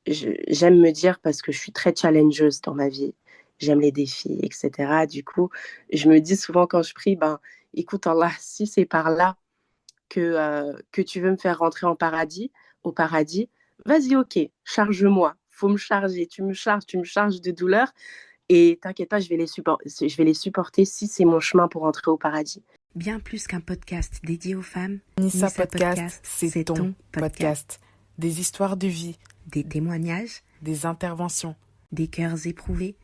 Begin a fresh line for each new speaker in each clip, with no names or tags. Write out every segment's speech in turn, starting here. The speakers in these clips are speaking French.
j'aime me dire, parce que je suis très challengeuse dans ma vie, j'aime les défis, etc. Du coup, je me dis souvent quand je prie, ben, écoute Allah, si c'est par là que tu veux me faire rentrer au paradis, vas-y, ok, charge-moi, faut me charger, tu me charges de douleur, et t'inquiète pas, je vais les supporter si c'est mon chemin pour entrer au paradis. Bien plus qu'un podcast dédié aux femmes,
Nissa
Nissa
Podcast,
Podcast,
c'est
c'est
ton
ton podcast.
podcast. Des histoires de vie,
Des témoignages,
des interventions,
des cœurs éprouvés,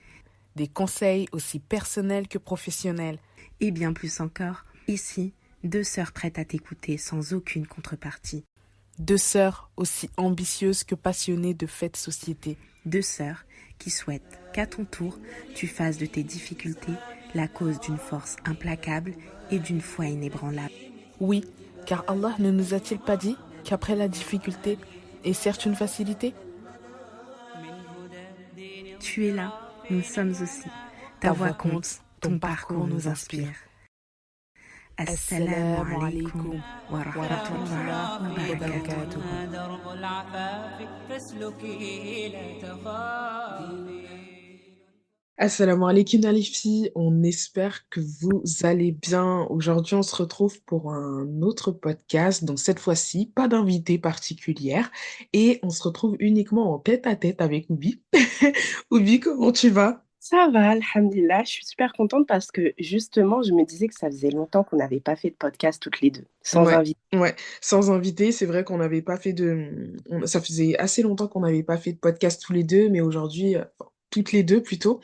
des conseils aussi personnels que professionnels.
et bien plus encore. Ici, deux sœurs prêtes à t'écouter sans aucune contrepartie.
Deux sœurs aussi ambitieuses que passionnées de faits de société.
Deux sœurs qui souhaitent qu'à ton tour, tu fasses de tes difficultés la cause d'une force implacable et d'une foi inébranlable.
Oui, car Allah ne nous a-t-il pas dit qu'après la difficulté est certes une facilité?
Tu es là, nous sommes aussi. Ta voix compte, ton parcours nous inspire. Assalamu alaikum wa rahmatullah wa barakatuh.
درب العفاف فاسلكي لا تخافي.
Assalamu alaikum les filles, on espère que vous allez bien. Aujourd'hui, on se retrouve pour un autre podcast, donc cette fois-ci, pas d'invité particulière, et on se retrouve uniquement en tête-à-tête avec Oubi. Oubi, comment tu vas?
Ça va, alhamdulillah, je suis super contente parce que justement, je me disais que ça faisait longtemps qu'on n'avait pas fait de podcast toutes les deux, sans
Ouais,
invité.
ouais, sans invité, c'est vrai qu'on n'avait pas fait ça faisait assez longtemps qu'on n'avait pas fait de podcast tous les deux, mais aujourd'hui, enfin, toutes les deux plutôt.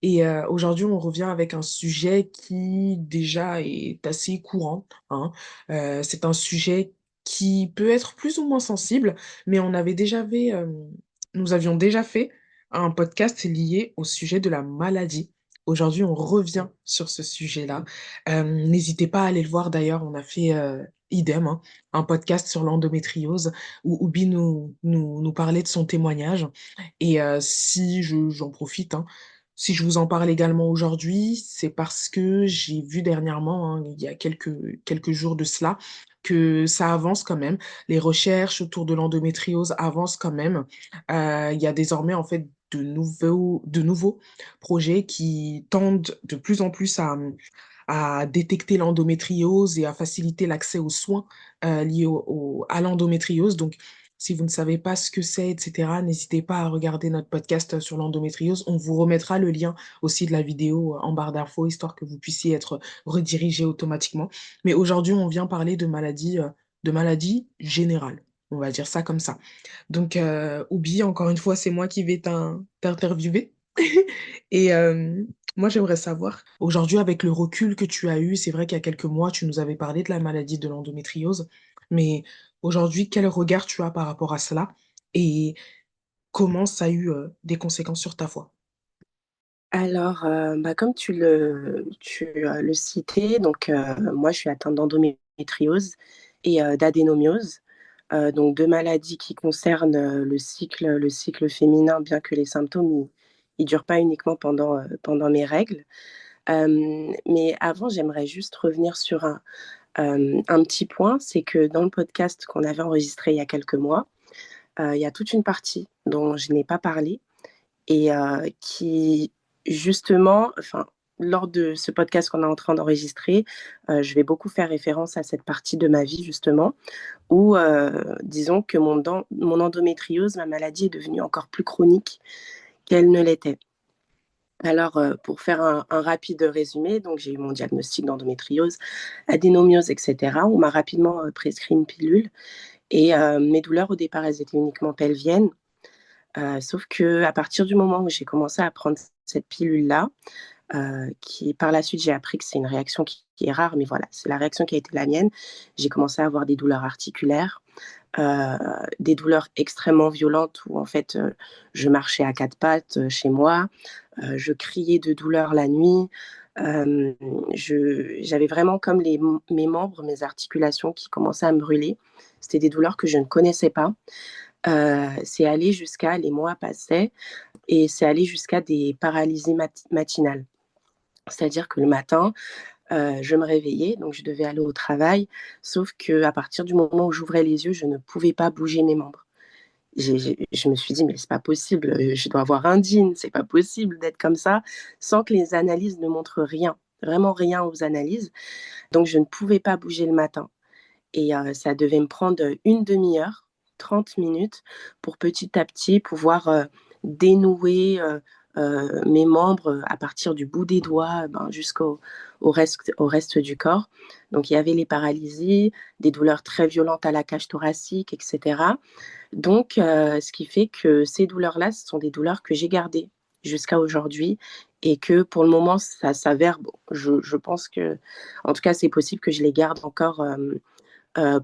Et aujourd'hui, on revient avec un sujet qui déjà est assez courant, hein. C'est un sujet qui peut être plus ou moins sensible, mais nous avions déjà fait un podcast lié au sujet de la maladie. Aujourd'hui, on revient sur ce sujet-là. N'hésitez pas à aller le voir d'ailleurs, on a fait idem, hein, un podcast sur l'endométriose où Oubi nous parlait de son témoignage. Et j'en profite, hein, si je vous en parle également aujourd'hui, c'est parce que j'ai vu dernièrement, hein, il y a quelques jours de cela, que ça avance quand même. Les recherches autour de l'endométriose avancent quand même. Il y a désormais en fait de nouveaux projets qui tendent de plus en plus à détecter l'endométriose et à faciliter l'accès aux soins liés à l'endométriose. Donc, si vous ne savez pas ce que c'est, etc., n'hésitez pas à regarder notre podcast sur l'endométriose. On vous remettra le lien aussi de la vidéo en barre d'infos, histoire que vous puissiez être redirigé automatiquement. Mais aujourd'hui, on vient parler de maladies générales. On va dire ça comme ça. Donc, Oubi, encore une fois, c'est moi qui vais t'interviewer. Et moi, j'aimerais savoir, aujourd'hui, avec le recul que tu as eu, c'est vrai qu'il y a quelques mois, tu nous avais parlé de la maladie de l'endométriose, mais aujourd'hui, quel regard tu as par rapport à cela et comment ça a eu des conséquences sur ta foi?
Alors, bah, comme le citais, donc moi je suis atteinte d'endométriose et d'adénomiose, donc deux maladies qui concernent le cycle féminin, bien que les symptômes ils durent pas uniquement pendant mes règles. Mais avant, j'aimerais juste revenir sur un petit point, c'est que dans le podcast qu'on avait enregistré il y a quelques mois, il y a toute une partie dont je n'ai pas parlé et qui, justement, enfin, lors de ce podcast qu'on est en train d'enregistrer, je vais beaucoup faire référence à cette partie de ma vie, justement, où, disons que mon endométriose, ma maladie, est devenue encore plus chronique qu'elle ne l'était. Alors, pour faire un rapide résumé, donc j'ai eu mon diagnostic d'endométriose, adénomiose, etc. On m'a rapidement prescrit une pilule et mes douleurs au départ, elles étaient uniquement pelviennes. Sauf que à partir du moment où j'ai commencé à prendre cette pilule-là, qui par la suite j'ai appris que c'est une réaction qui est rare, mais voilà, c'est la réaction qui a été la mienne. J'ai commencé à avoir des douleurs articulaires, euh, des douleurs extrêmement violentes où en fait je marchais à quatre pattes chez moi, je criais de douleur la nuit. Euh, J'avais vraiment comme mes membres, mes articulations qui commençaient à me brûler. C'était des douleurs que je ne connaissais pas. C'est allé jusqu'à, les mois passaient, et c'est allé jusqu'à des paralysies matinales. C'est-à-dire que le matin, je me réveillais, donc je devais aller au travail, sauf qu'à partir du moment où j'ouvrais les yeux, je ne pouvais pas bouger mes membres. Je me suis dit, mais c'est pas possible, je dois avoir un djinn, c'est pas possible d'être comme ça, sans que les analyses ne montrent rien, vraiment rien aux analyses. Donc, je ne pouvais pas bouger le matin. Et ça devait me prendre une demi-heure, 30 minutes, pour petit à petit pouvoir dénouer mes membres à partir du bout des doigts ben, jusqu'au au reste du corps. Donc il y avait les paralysies, des douleurs très violentes à la cage thoracique, etc. Donc ce qui fait que ces douleurs-là, ce sont des douleurs que j'ai gardées jusqu'à aujourd'hui et que pour le moment, ça s'avère, bon, je pense que, en tout cas, c'est possible que je les garde encore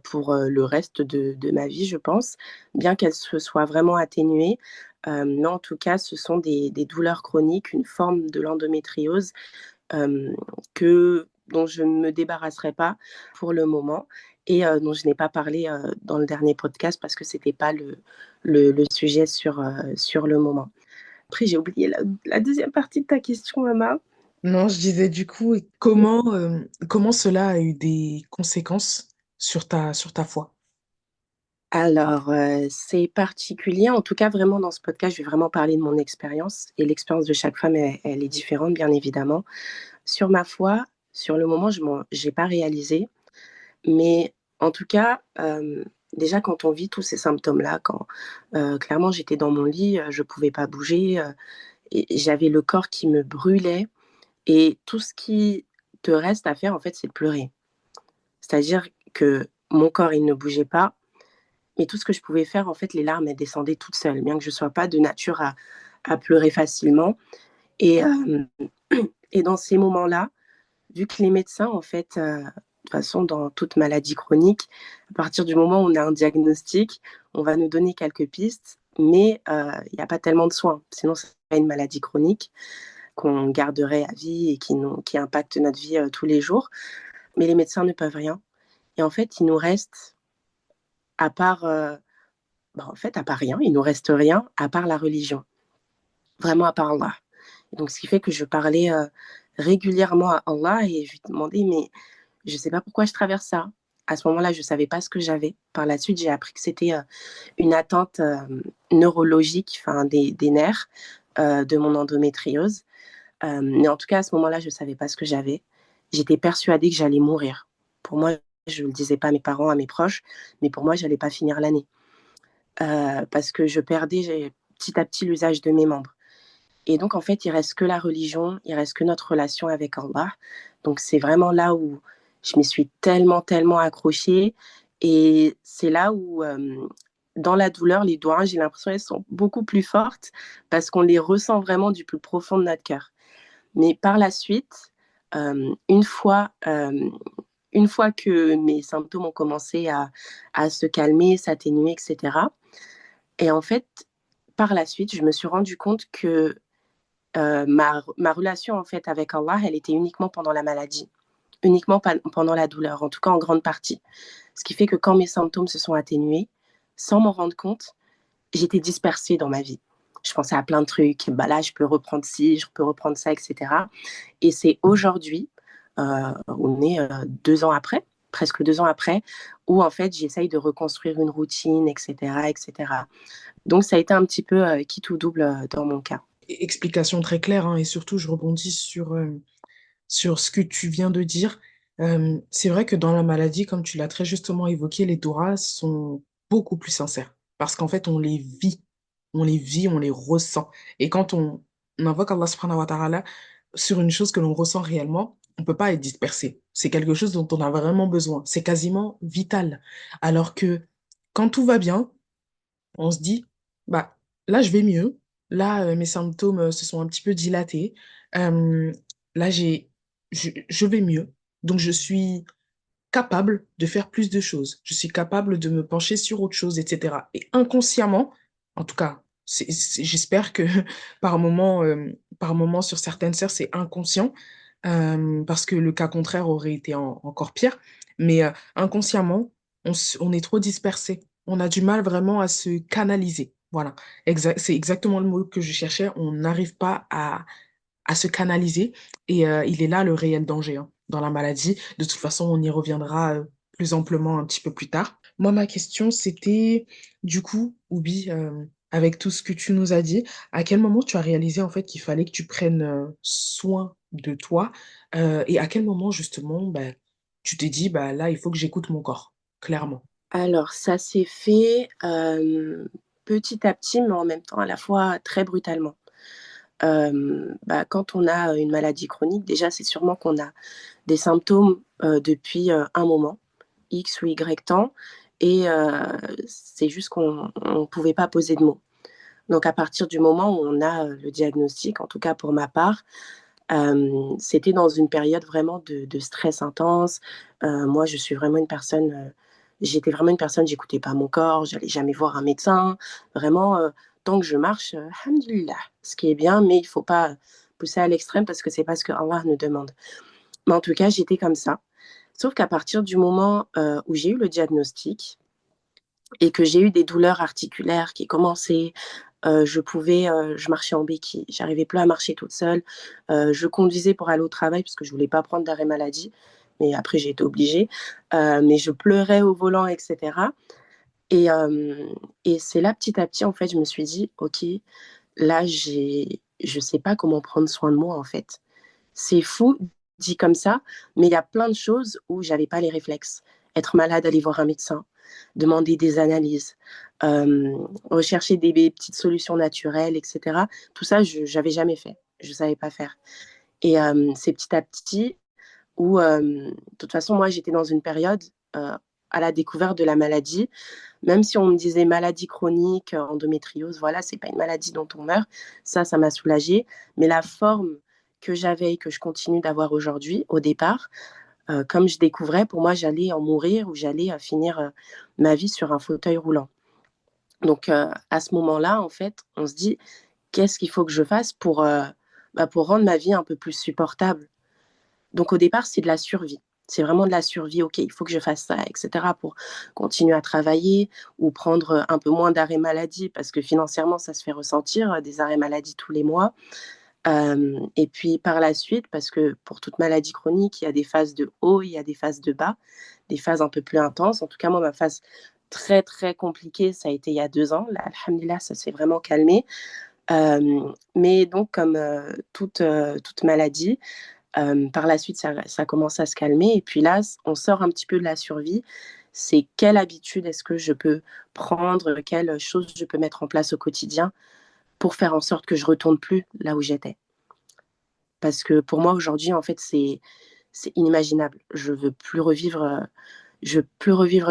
pour le reste de ma vie, je pense, bien qu'elle se soit vraiment atténuée. Mais en tout cas, ce sont des douleurs chroniques, une forme de l'endométriose dont je ne me débarrasserai pas pour le moment et dont je n'ai pas parlé dans le dernier podcast parce que ce n'était pas le sujet sur le moment. Après, j'ai oublié la deuxième partie de ta question, Mama.
Non, je disais du coup, et comment cela a eu des conséquences sur ta foi?
Alors, c'est particulier. En tout cas, vraiment, dans ce podcast, je vais vraiment parler de mon expérience. Et l'expérience de chaque femme, elle est différente, bien évidemment. Sur ma foi, sur le moment, je n'ai pas réalisé. Mais en tout cas, déjà, quand on vit tous ces symptômes-là, quand clairement j'étais dans mon lit, je ne pouvais pas bouger, et j'avais le corps qui me brûlait. Et tout ce qui te reste à faire, en fait, c'est de pleurer. C'est-à-dire que mon corps, il ne bougeait pas. Et tout ce que je pouvais faire, en fait, les larmes, elles descendaient toutes seules, bien que je ne sois pas de nature à pleurer facilement. Et, et dans ces moments-là, vu que les médecins, en fait, de toute façon, dans toute maladie chronique, à partir du moment où on a un diagnostic, on va nous donner quelques pistes, mais il n'y a pas tellement de soins. Sinon, c'est pas une maladie chronique qu'on garderait à vie et qui impacte notre vie tous les jours. Mais les médecins ne peuvent rien. Et en fait, il nous reste, à part bah, en fait, à part rien, il nous reste rien à part la religion, vraiment à part Allah. Et donc, ce qui fait que je parlais régulièrement à Allah et je lui demandais, mais je ne sais pas pourquoi je traverse ça. À ce moment-là, je ne savais pas ce que j'avais. Par la suite, j'ai appris que c'était une atteinte neurologique, enfin des nerfs de mon endométriose. Mais en tout cas, à ce moment-là, je ne savais pas ce que j'avais. J'étais persuadée que j'allais mourir. Pour moi, je ne le disais pas à mes parents, à mes proches, mais pour moi, je n'allais pas finir l'année. Parce que je perdais petit à petit l'usage de mes membres. Et donc, en fait, il reste que la religion, il reste que notre relation avec Allah. Donc, c'est vraiment là où je m'y suis tellement, tellement accrochée. Et c'est là où, dans la douleur, les douleurs, j'ai l'impression qu'elles sont beaucoup plus fortes parce qu'on les ressent vraiment du plus profond de notre cœur. Mais par la suite, euh, une fois, euh, une fois que mes symptômes ont commencé à se calmer, s'atténuer, etc., et en fait, par la suite, je me suis rendu compte que ma relation en fait avec Allah, elle était uniquement pendant la maladie, uniquement pendant la douleur, en tout cas en grande partie. Ce qui fait que quand mes symptômes se sont atténués, sans m'en rendre compte, j'étais dispersée dans ma vie. Je pensais à plein de trucs. Bah là, je peux reprendre ci, je peux reprendre ça, etc. Et c'est aujourd'hui, on est 2 ans après, presque 2 ans après, où en fait j'essaye de reconstruire une routine, etc., etc. Donc ça a été un petit peu qui tout double dans mon cas.
Explication très claire, hein, et surtout, je rebondis sur ce que tu viens de dire. C'est vrai que dans la maladie, comme tu l'as très justement évoqué, les Torahs sont beaucoup plus sincères parce qu'en fait, on les vit, on les ressent. Et quand on invoque Allah subhanahu wa ta'ala sur une chose que l'on ressent réellement, on peut pas être dispersé. C'est quelque chose dont on a vraiment besoin. C'est quasiment vital. Alors que quand tout va bien, on se dit, bah, là, je vais mieux. Là, mes symptômes se sont un petit peu dilatés. Euh, là, je vais mieux. Donc, je suis capable de faire plus de choses. Je suis capable de me pencher sur autre chose, etc. Et inconsciemment, en tout cas, j'espère que par moment, sur certaines sœurs, c'est inconscient, parce que le cas contraire aurait été encore pire. Mais inconsciemment, on est trop dispersé. On a du mal vraiment à se canaliser. Voilà, c'est exactement le mot que je cherchais. On n'arrive pas à se canaliser et il est là le réel danger, hein, dans la maladie. De toute façon, on y reviendra plus amplement un petit peu plus tard. Moi, ma question, c'était, du coup, Oubi, avec tout ce que tu nous as dit, à quel moment tu as réalisé en fait qu'il fallait que tu prennes soin de toi et à quel moment justement bah, tu t'es dit, bah, là, il faut que j'écoute mon corps, clairement.
Alors, ça s'est fait petit à petit, mais en même temps, à la fois très brutalement. Quand on a une maladie chronique, déjà, c'est sûrement qu'on a des symptômes depuis un moment, X ou Y temps, et c'est juste qu'on ne pouvait pas poser de mots. Donc, à partir du moment où on a le diagnostic, en tout cas pour ma part, c'était dans une période vraiment de stress intense. Moi, je suis vraiment une personne, j'étais vraiment une personne, j'écoutais pas mon corps, j'allais jamais voir un médecin. Vraiment, tant que je marche, alhamdoulilah, ce qui est bien, mais il faut pas pousser à l'extrême parce que c'est pas ce que Allah nous demande. Mais en tout cas, j'étais comme ça. Sauf qu'à partir du moment où j'ai eu le diagnostic et que j'ai eu des douleurs articulaires qui commençaient, je marchais en béquille, j'arrivais plus à marcher toute seule. Je conduisais pour aller au travail parce que je voulais pas prendre d'arrêt maladie, mais après j'ai été obligée. Mais je pleurais au volant, etc. Et, et c'est là petit à petit en fait, je me suis dit, ok, là je sais pas comment prendre soin de moi en fait. C'est fou dit comme ça, mais il y a plein de choses où j'avais pas les réflexes. Être malade, aller voir un médecin, demander des analyses, rechercher des petites solutions naturelles, etc. Tout ça, je n'avais jamais fait. Je ne savais pas faire. Et c'est petit à petit où, de toute façon, moi, j'étais dans une période à la découverte de la maladie. Même si on me disait maladie chronique, endométriose, voilà, c'est pas une maladie dont on meurt. Ça m'a soulagée. Mais la forme que j'avais et que je continue d'avoir aujourd'hui, au départ, comme je découvrais, pour moi, j'allais en mourir ou j'allais finir ma vie sur un fauteuil roulant. Donc, à ce moment-là, en fait, on se dit, qu'est-ce qu'il faut que je fasse pour rendre ma vie un peu plus supportable. Donc, au départ, c'est de la survie. C'est vraiment de la survie. OK, il faut que je fasse ça, etc. pour continuer à travailler ou prendre un peu moins d'arrêts maladie parce que financièrement, ça se fait ressentir, des arrêts maladie tous les mois. Et puis par la suite, parce que pour toute maladie chronique, il y a des phases de haut, il y a des phases de bas, des phases un peu plus intenses. En tout cas, moi, ma phase très, très compliquée, ça a été il y a 2 ans. Là, alhamdulillah, ça s'est vraiment calmé. Mais donc, comme toute maladie, par la suite, ça commence à se calmer. Et puis là, on sort un petit peu de la survie. C'est quelle habitude est-ce que je peux prendre, quelle chose je peux mettre en place au quotidien pour faire en sorte que je retourne plus là où j'étais. Parce que pour moi, aujourd'hui, en fait, c'est inimaginable. Je veux plus revivre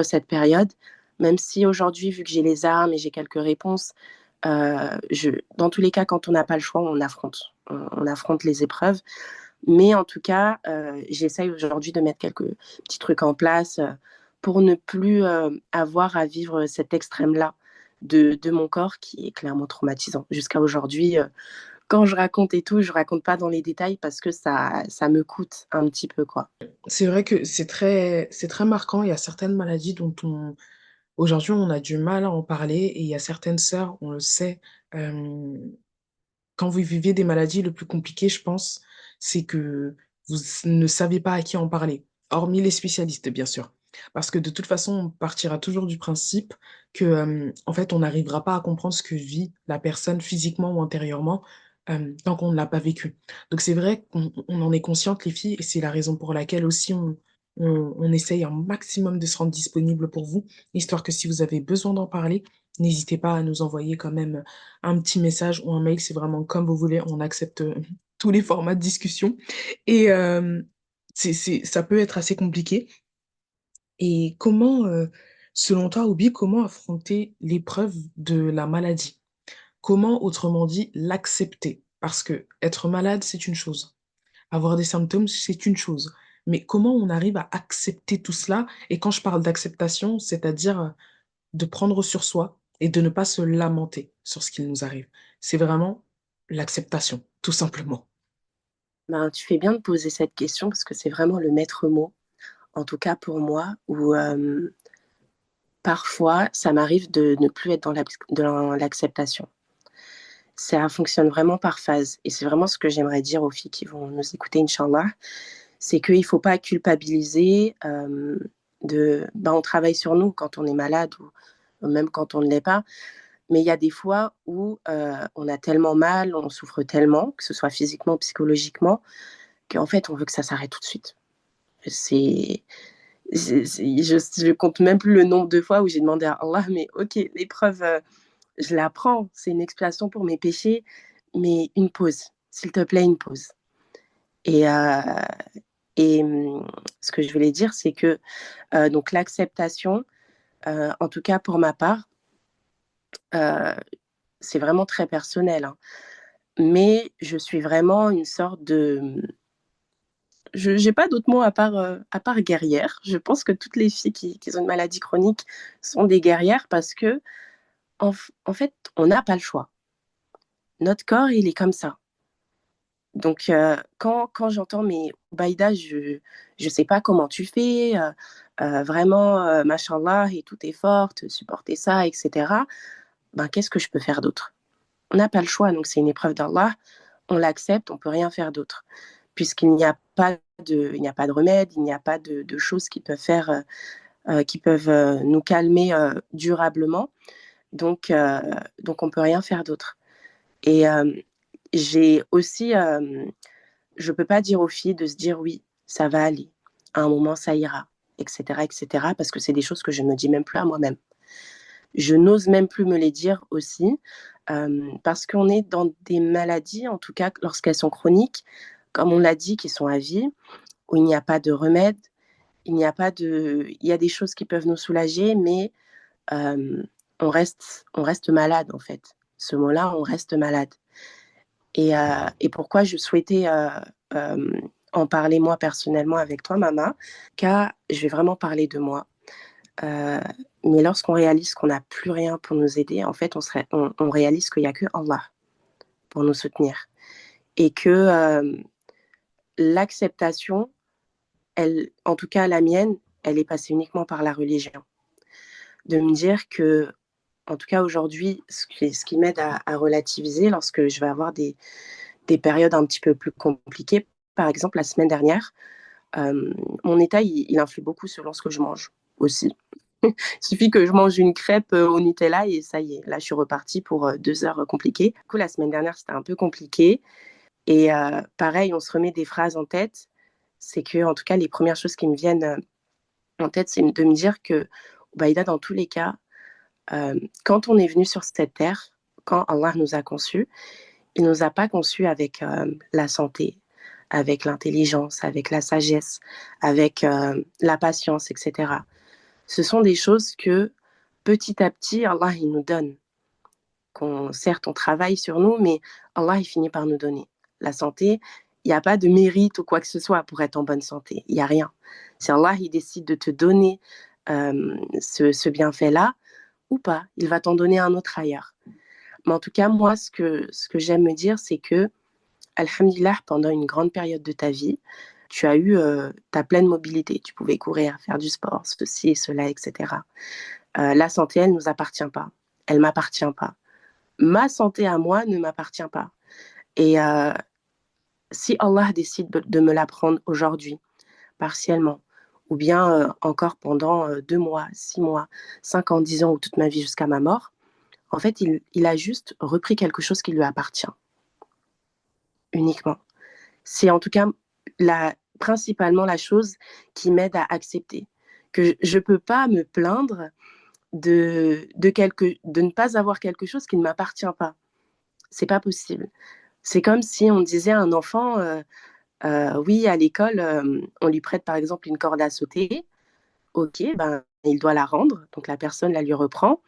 cette période, même si aujourd'hui, vu que j'ai les armes et j'ai quelques réponses, dans tous les cas, quand on n'a pas le choix, on affronte. On affronte les épreuves. Mais en tout cas, j'essaye aujourd'hui de mettre quelques petits trucs en place pour ne plus avoir à vivre cet extrême-là de mon corps qui est clairement traumatisant. Jusqu'à aujourd'hui, quand je raconte et tout, je raconte pas dans les détails parce que ça me coûte un petit peu, quoi.
C'est vrai que c'est très marquant. Il y a certaines maladies dont aujourd'hui, on a du mal à en parler et il y a certaines sœurs, on le sait, euh, quand vous vivez des maladies, le plus compliqué, je pense, c'est que vous ne savez pas à qui en parler, hormis les spécialistes, bien sûr. Parce que de toute façon, on partira toujours du principe que, en fait, on n'arrivera pas à comprendre ce que vit la personne physiquement ou intérieurement tant qu'on ne l'a pas vécu. Donc c'est vrai qu'on en est consciente, les filles, et c'est la raison pour laquelle aussi on essaye un maximum de se rendre disponible pour vous, histoire que si vous avez besoin d'en parler, n'hésitez pas à nous envoyer quand même un petit message ou un mail, c'est vraiment comme vous voulez, on accepte tous les formats de discussion. Et ça peut être assez compliqué. Et comment, selon toi, Obi, comment affronter l'épreuve de la maladie? Comment, autrement dit, l'accepter? Parce que être malade, c'est une chose. Avoir des symptômes, c'est une chose. Mais comment on arrive à accepter tout cela? Et quand je parle d'acceptation, c'est-à-dire de prendre sur soi et de ne pas se lamenter sur ce qu'il nous arrive. C'est vraiment l'acceptation, tout simplement.
Ben, tu fais bien de poser cette question parce que c'est vraiment le maître mot, en tout cas pour moi, où parfois ça m'arrive de ne plus être dans l'acceptation. Ça fonctionne vraiment par phase. Et c'est vraiment ce que j'aimerais dire aux filles qui vont nous écouter, Inch'Allah. C'est qu'il ne faut pas culpabiliser. On travaille sur nous quand on est malade ou même quand on ne l'est pas. Mais il y a des fois où on a tellement mal, on souffre tellement, que ce soit physiquement ou psychologiquement, qu'en fait, on veut que ça s'arrête tout de suite. C'est, je compte même plus le nombre de fois où j'ai demandé à Allah, mais ok, l'épreuve, je la prends, c'est une expiation pour mes péchés, mais une pause, s'il te plaît, une pause. Et, euh, et ce que je voulais dire, c'est que donc l'acceptation, en tout cas pour ma part, euh, c'est vraiment très personnel, hein. Mais je suis vraiment une sorte de... Je n'ai pas d'autre mot à part guerrière. Je pense que toutes les filles qui ont une maladie chronique sont des guerrières parce que, en fait, on n'a pas le choix. Notre corps, il est comme ça. Donc, quand j'entends, mais Baïda, je ne sais pas comment tu fais, vraiment, machallah, et tout est forte, supporter ça, etc. Ben, qu'est-ce que je peux faire d'autre? On n'a pas le choix, donc c'est une épreuve d'Allah, on l'accepte, on ne peut rien faire d'autre, puisqu'il n'y a pas il n'y a pas de remède, il n'y a pas de choses qui peuvent faire, qui peuvent nous calmer durablement, donc on ne peut rien faire d'autre. Et j'ai aussi, je ne peux pas dire aux filles de se dire oui, ça va aller, à un moment ça ira, etc., parce que c'est des choses que je ne me dis même plus à moi-même. Je n'ose même plus me les dire aussi, parce qu'on est dans des maladies, en tout cas lorsqu'elles sont chroniques, comme on l'a dit, qui sont à vie, où il n'y a pas de remède, il n'y a pas de... Il y a des choses qui peuvent nous soulager, mais euh, on reste malade en fait. Ce mot-là, on reste malade. Et pourquoi je souhaitais euh, en parler moi personnellement avec toi, Mama, car je vais vraiment parler de moi. Euh, mais lorsqu'on réalise qu'on n'a plus rien pour nous aider, en fait, on réalise qu'il n'y a que Allah pour nous soutenir. Et que l'acceptation, en tout cas la mienne, elle est passée uniquement par la religion. De me dire que, en tout cas aujourd'hui, ce qui m'aide à relativiser lorsque je vais avoir des périodes un petit peu plus compliquées, par exemple la semaine dernière, mon état, il influe beaucoup selon ce que je mange aussi. Il suffit que je mange une crêpe au Nutella et ça y est, là je suis repartie pour 2 heures compliquées. Du coup, la semaine dernière, c'était un peu compliqué. Et pareil, on se remet des phrases en tête. C'est que, en tout cas, les premières choses qui me viennent en tête, c'est de me dire que, Baïda, dans tous les cas, quand on est venu sur cette terre, quand Allah nous a conçus, il ne nous a pas conçus avec la santé, avec l'intelligence, avec la sagesse, avec la patience, etc. Ce sont des choses que petit à petit, Allah, il nous donne. Certes, on travaille sur nous, mais Allah, il finit par nous donner. La santé, il n'y a pas de mérite ou quoi que ce soit pour être en bonne santé. Il n'y a rien. Si Allah, il décide de te donner ce bienfait-là, ou pas, il va t'en donner un autre ailleurs. Mais en tout cas, moi, ce que j'aime me dire, c'est que, alhamdulillah, pendant une grande période de ta vie, tu as eu ta pleine mobilité. Tu pouvais courir, faire du sport, ceci et cela, etc. La santé, elle ne nous appartient pas. Elle ne m'appartient pas. Ma santé à moi ne m'appartient pas. Et si Allah décide de me la prendre aujourd'hui, partiellement, ou bien encore pendant 2 mois, 6 mois, 5 ans, 10 ans ou toute ma vie jusqu'à ma mort, en fait, il a juste repris quelque chose qui lui appartient uniquement. C'est en tout cas principalement la chose qui m'aide à accepter que je ne peux pas me plaindre de ne pas avoir quelque chose qui ne m'appartient pas. C'est pas possible. C'est comme si on disait à un enfant, oui, à l'école, on lui prête par exemple une corde à sauter. Ok, ben, il doit la rendre, donc la personne la lui reprend.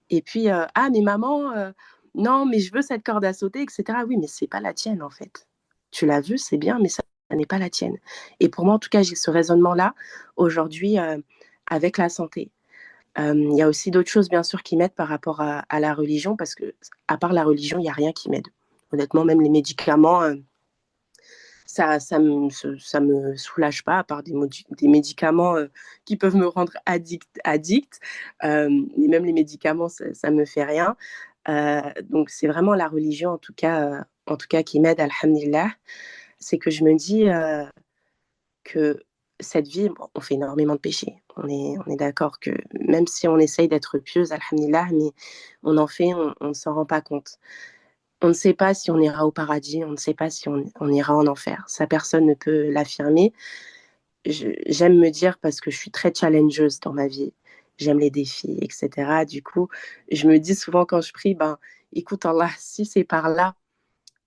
Et puis, ah, mais maman, non, mais je veux cette corde à sauter, etc. Oui, mais c'est pas la tienne en fait. Tu l'as vue, c'est bien, mais ça n'est pas la tienne. Et pour moi, en tout cas, j'ai ce raisonnement-là aujourd'hui avec la santé. Il y a aussi d'autres choses, bien sûr, qui m'aident par rapport à la religion, parce que à part la religion, il n'y a rien qui m'aide. Honnêtement, même les médicaments, ça me soulage pas, à part des médicaments qui peuvent me rendre addict. Mais même les médicaments, ça me fait rien. Donc, c'est vraiment la religion, en tout cas qui m'aide, alhamdulillah. C'est que je me dis que cette vie, bon, on fait énormément de péchés. On est d'accord que même si on essaye d'être pieuse, alhamdulillah, mais on en fait, on ne s'en rend pas compte. On ne sait pas si on ira au paradis, on ne sait pas si on ira en enfer. Ça, personne ne peut l'affirmer. J'aime me dire, parce que je suis très challengeuse dans ma vie, j'aime les défis, etc. Du coup, je me dis souvent quand je prie, ben, écoute Allah, si c'est par là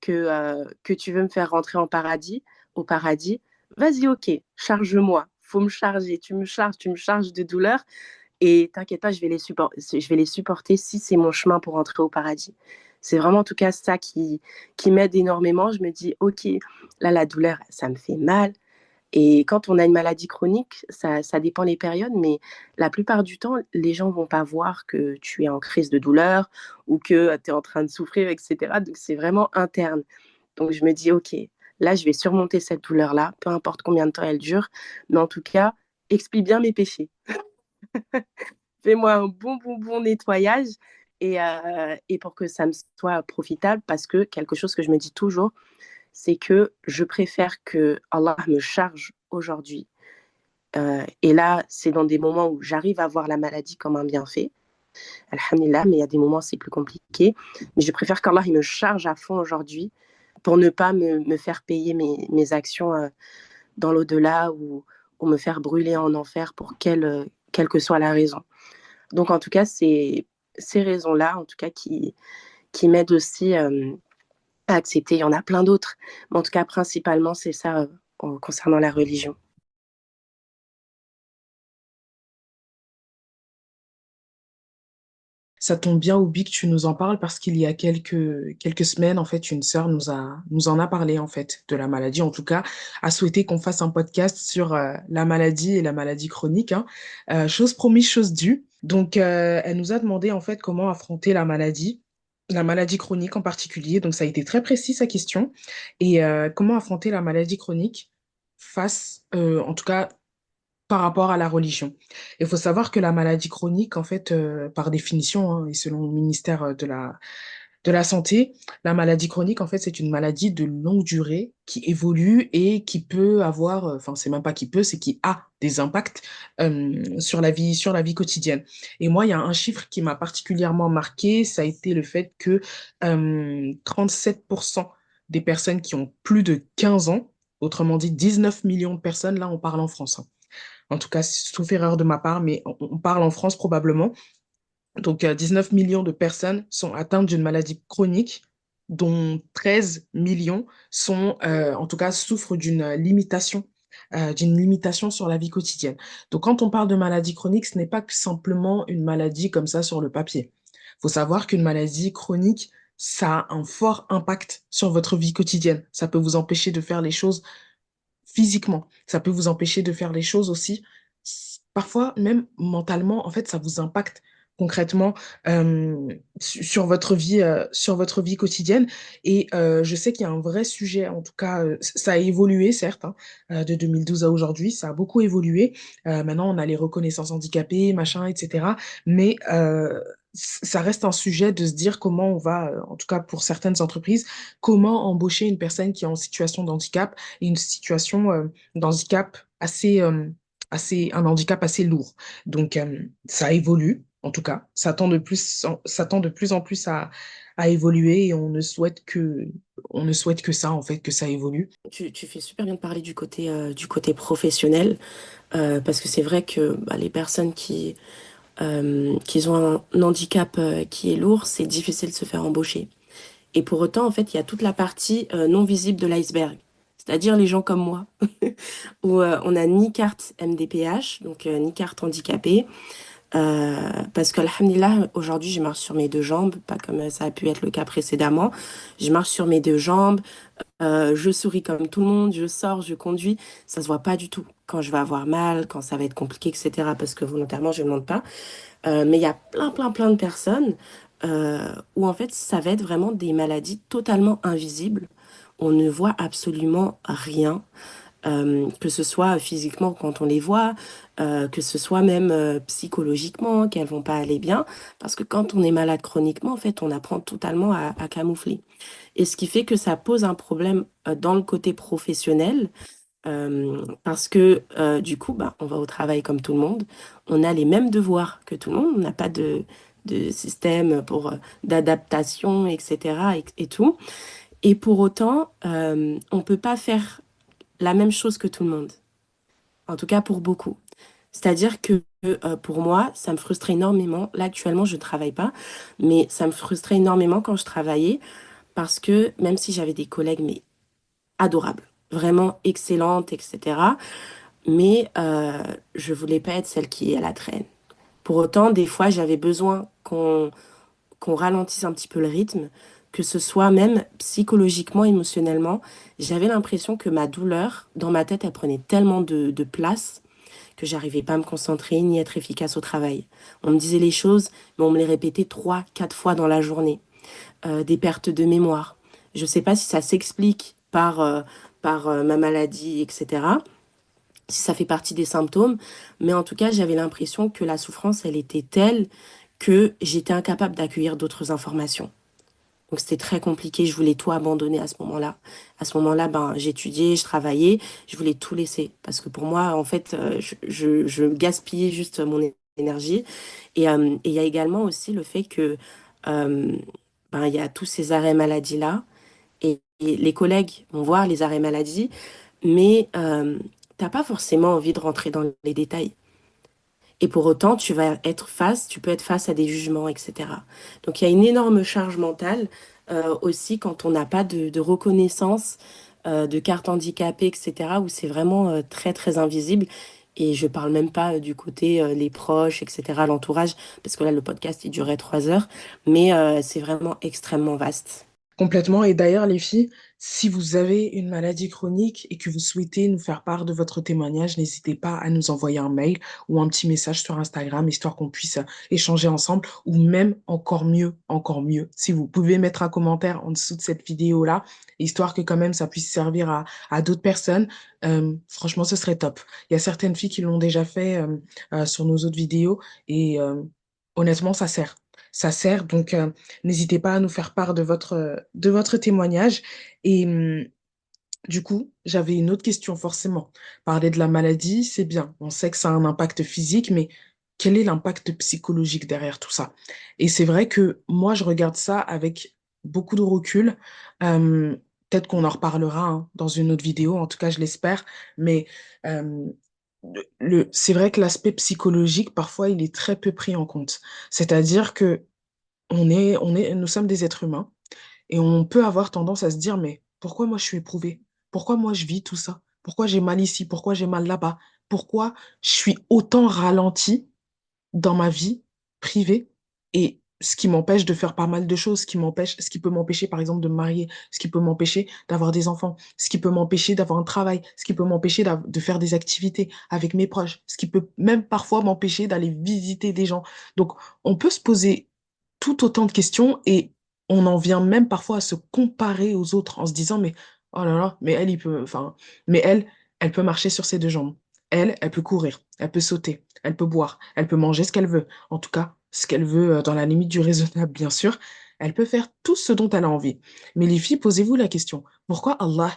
que tu veux me faire rentrer au paradis, vas-y, ok, charge-moi. Faut me charger, tu me charges de douleur et t'inquiète pas, je vais les supporter si c'est mon chemin pour entrer au paradis. C'est vraiment en tout cas ça qui m'aide énormément. Je me dis, ok, là, la douleur, ça me fait mal. Et quand on a une maladie chronique, ça dépend les périodes, mais la plupart du temps, les gens vont pas voir que tu es en crise de douleur ou que tu es en train de souffrir, etc. Donc, c'est vraiment interne. Donc, je me dis, OK, là, je vais surmonter cette douleur-là, peu importe combien de temps elle dure, mais en tout cas, explie bien mes péchés. Fais-moi un bon nettoyage et pour que ça me soit profitable, parce que quelque chose que je me dis toujours, c'est que je préfère que Allah me charge aujourd'hui. Et là, c'est dans des moments où j'arrive à voir la maladie comme un bienfait. Alhamdulillah, mais il y a des moments, c'est plus compliqué. Mais je préfère qu'Allah il me charge à fond aujourd'hui pour ne pas me faire payer mes actions dans l'au-delà ou me faire brûler en enfer pour quelle que soit la raison. Donc, en tout cas, c'est ces raisons-là, en tout cas, qui m'aident aussi à accepter. Il y en a plein d'autres, mais en tout cas, principalement, c'est ça concernant la religion.
Ça tombe bien, Obi, que tu nous en parles parce qu'il y a quelques semaines, en fait, une sœur nous en a parlé, en fait, de la maladie. En tout cas, a souhaité qu'on fasse un podcast sur la maladie et la maladie chronique, hein. Chose promise, chose due. Donc, elle nous a demandé, en fait, comment affronter la maladie chronique en particulier. Donc, ça a été très précis, sa question. Et comment affronter la maladie chronique face, en tout cas, par rapport à la religion. Il faut savoir que la maladie chronique, en fait, par définition, hein, et selon le ministère de la Santé, la maladie chronique, en fait, c'est une maladie de longue durée qui évolue et qui peut avoir, enfin, c'est même pas qui peut, c'est qui a des impacts sur la vie quotidienne. Et moi, il y a un chiffre qui m'a particulièrement marqué, ça a été le fait que 37% des personnes qui ont plus de 15 ans, autrement dit 19 millions de personnes, là, on parle en France, hein. En tout cas, sauf erreur de ma part, mais on parle en France probablement. Donc, 19 millions de personnes sont atteintes d'une maladie chronique, dont 13 millions sont, en tout cas, souffrent d'une limitation sur la vie quotidienne. Donc, quand on parle de maladie chronique, ce n'est pas que simplement une maladie comme ça sur le papier. Il faut savoir qu'une maladie chronique, ça a un fort impact sur votre vie quotidienne. Ça peut vous empêcher de faire les choses physiquement. Ça peut vous empêcher de faire les choses aussi. Parfois, même mentalement, en fait, ça vous impacte concrètement sur votre vie quotidienne. Et je sais qu'il y a un vrai sujet, en tout cas, ça a évolué, certes, hein, de 2012 à aujourd'hui, ça a beaucoup évolué. Maintenant, on a les reconnaissances handicapées, machin, etc. Mais ça reste un sujet de se dire comment on va, en tout cas pour certaines entreprises, comment embaucher une personne qui est en situation de handicap et une situation d'handicap un handicap assez lourd. Donc, ça évolue, en tout cas. Ça tend de plus en plus à évoluer et on ne souhaite que ça, en fait, que ça évolue.
Tu fais super bien de parler du côté professionnel, parce que c'est vrai que bah, les personnes qui ont un handicap qui est lourd, c'est difficile de se faire embaucher. Et pour autant, en fait, il y a toute la partie non visible de l'iceberg, c'est-à-dire les gens comme moi, où on n'a ni carte MDPH, donc ni carte handicapée, parce que, alhamdulillah, aujourd'hui, je marche sur mes deux jambes, pas comme ça a pu être le cas précédemment. Je marche sur mes deux jambes, je souris comme tout le monde, je sors, je conduis. Ça se voit pas du tout quand je vais avoir mal, quand ça va être compliqué, etc. Parce que volontairement, je ne monte pas. Mais il y a plein de personnes où en fait, ça va être vraiment des maladies totalement invisibles. On ne voit absolument rien, que ce soit physiquement quand on les voit, que ce soit même psychologiquement, qu'elles vont pas aller bien. Parce que quand on est malade chroniquement, en fait, on apprend totalement à camoufler. Et ce qui fait que ça pose un problème dans le côté professionnel, Parce que du coup, bah, on va au travail comme tout le monde. On a les mêmes devoirs que tout le monde. On n'a pas de système pour d'adaptation, etc. Et tout. Et pour autant, on ne peut pas faire la même chose que tout le monde. En tout cas, pour beaucoup. C'est-à-dire que pour moi, ça me frustrait énormément. Là, actuellement, je ne travaille pas, mais ça me frustrait énormément quand je travaillais parce que même si j'avais des collègues, mais adorables, vraiment excellentes, etc., mais je voulais pas être celle qui est à la traîne. Pour autant, des fois, j'avais besoin qu'on ralentisse un petit peu le rythme, que ce soit même psychologiquement, émotionnellement. J'avais l'impression que ma douleur, dans ma tête, elle prenait tellement de place que j'arrivais pas à me concentrer ni être efficace au travail. On me disait les choses, mais on me les répétait 3, 4 fois dans la journée. Des pertes de mémoire. Je sais pas si ça s'explique par ma maladie, etc., si ça fait partie des symptômes, mais en tout cas, j'avais l'impression que la souffrance, elle était telle que j'étais incapable d'accueillir d'autres informations. Donc c'était très compliqué, je voulais tout abandonner à ce moment-là. À ce moment-là, ben, j'étudiais, je travaillais, je voulais tout laisser. Parce que pour moi, en fait, je gaspillais juste mon énergie. Et il y a également aussi le fait que euh, ben, il y a tous ces arrêts maladie-là. Et les collègues vont voir les arrêts maladie, mais t'as pas forcément envie de rentrer dans les détails. Et pour autant, tu peux être face à des jugements, etc. Donc il y a une énorme charge mentale aussi quand on n'a pas de reconnaissance, de carte handicapée, etc., où c'est vraiment très, très invisible. Et je parle même pas du côté les proches, etc., l'entourage, parce que là, le podcast, il durait 3 heures, mais c'est vraiment extrêmement vaste.
Complètement. Et d'ailleurs, les filles, si vous avez une maladie chronique et que vous souhaitez nous faire part de votre témoignage, n'hésitez pas à nous envoyer un mail ou un petit message sur Instagram, histoire qu'on puisse échanger ensemble, ou même encore mieux, si vous pouvez mettre un commentaire en dessous de cette vidéo-là, histoire que quand même ça puisse servir à d'autres personnes. Franchement, ce serait top. Il y a certaines filles qui l'ont déjà fait sur nos autres vidéos et honnêtement, ça sert. Ça sert, donc n'hésitez pas à nous faire part de votre témoignage. Et du coup, j'avais une autre question, forcément. Parler de la maladie, c'est bien. On sait que ça a un impact physique, mais quel est l'impact psychologique derrière tout ça? Et c'est vrai que moi, je regarde ça avec beaucoup de recul. Euh, Peut-être qu'on en reparlera hein, dans une autre vidéo, en tout cas, je l'espère. Mais euh, c'est vrai que l'aspect psychologique, parfois, il est très peu pris en compte. C'est-à-dire que nous sommes des êtres humains et on peut avoir tendance à se dire, mais pourquoi moi je suis éprouvé? Pourquoi moi je vis tout ça? Pourquoi j'ai mal ici? Pourquoi j'ai mal là-bas? Pourquoi je suis autant ralenti dans ma vie privée et ce qui m'empêche de faire pas mal de choses, ce qui peut m'empêcher par exemple de me marier, ce qui peut m'empêcher d'avoir des enfants, ce qui peut m'empêcher d'avoir un travail, ce qui peut m'empêcher de faire des activités avec mes proches, ce qui peut même parfois m'empêcher d'aller visiter des gens. Donc, on peut se poser tout autant de questions et on en vient même parfois à se comparer aux autres en se disant, mais oh là là, mais elle, mais elle peut marcher sur ses deux jambes. Elle peut courir, elle peut sauter, elle peut boire, elle peut manger ce qu'elle veut. En tout cas, ce qu'elle veut dans la limite du raisonnable, bien sûr. Elle peut faire tout ce dont elle a envie. Mais les filles, posez-vous la question, pourquoi Allah,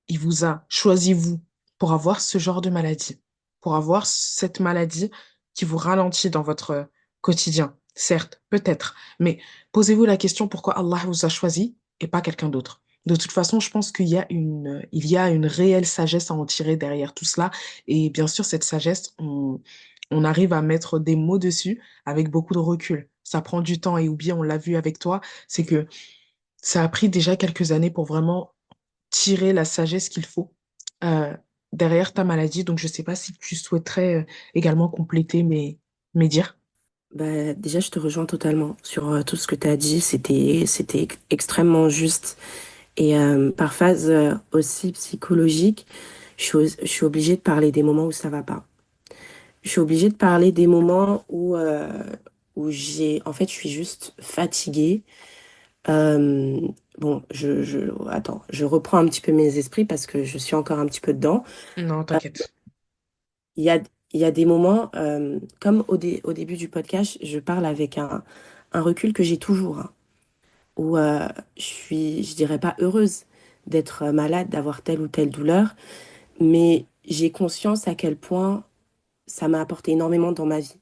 il vous a choisi, vous, pour avoir ce genre de maladie, pour avoir cette maladie qui vous ralentit dans votre quotidien? Certes, peut-être, mais posez-vous la question pourquoi Allah vous a choisi et pas quelqu'un d'autre. De toute façon, je pense il y a une réelle sagesse à en tirer derrière tout cela. Et bien sûr, cette sagesse, on arrive à mettre des mots dessus avec beaucoup de recul. Ça prend du temps et oublie, on l'a vu avec toi, c'est que ça a pris déjà quelques années pour vraiment tirer la sagesse qu'il faut euh, derrière ta maladie. Donc, je ne sais pas si tu souhaiterais également compléter mes dires.
Bah, déjà, je te rejoins totalement sur tout ce que tu as dit. C'était extrêmement juste. Et par phase aussi psychologique, je suis obligée de parler des moments où ça va pas. Je suis obligée de parler des moments où en fait, je suis juste fatiguée. Euh, bon, attends, je reprends un petit peu mes esprits parce que je suis encore un petit peu dedans.
Non, t'inquiète.
Il y a, il y a des moments, comme au début du podcast, je parle avec un recul que j'ai toujours, hein, où je dirais pas heureuse d'être malade, d'avoir telle ou telle douleur, Mais j'ai conscience à quel point ça m'a apporté énormément dans ma vie,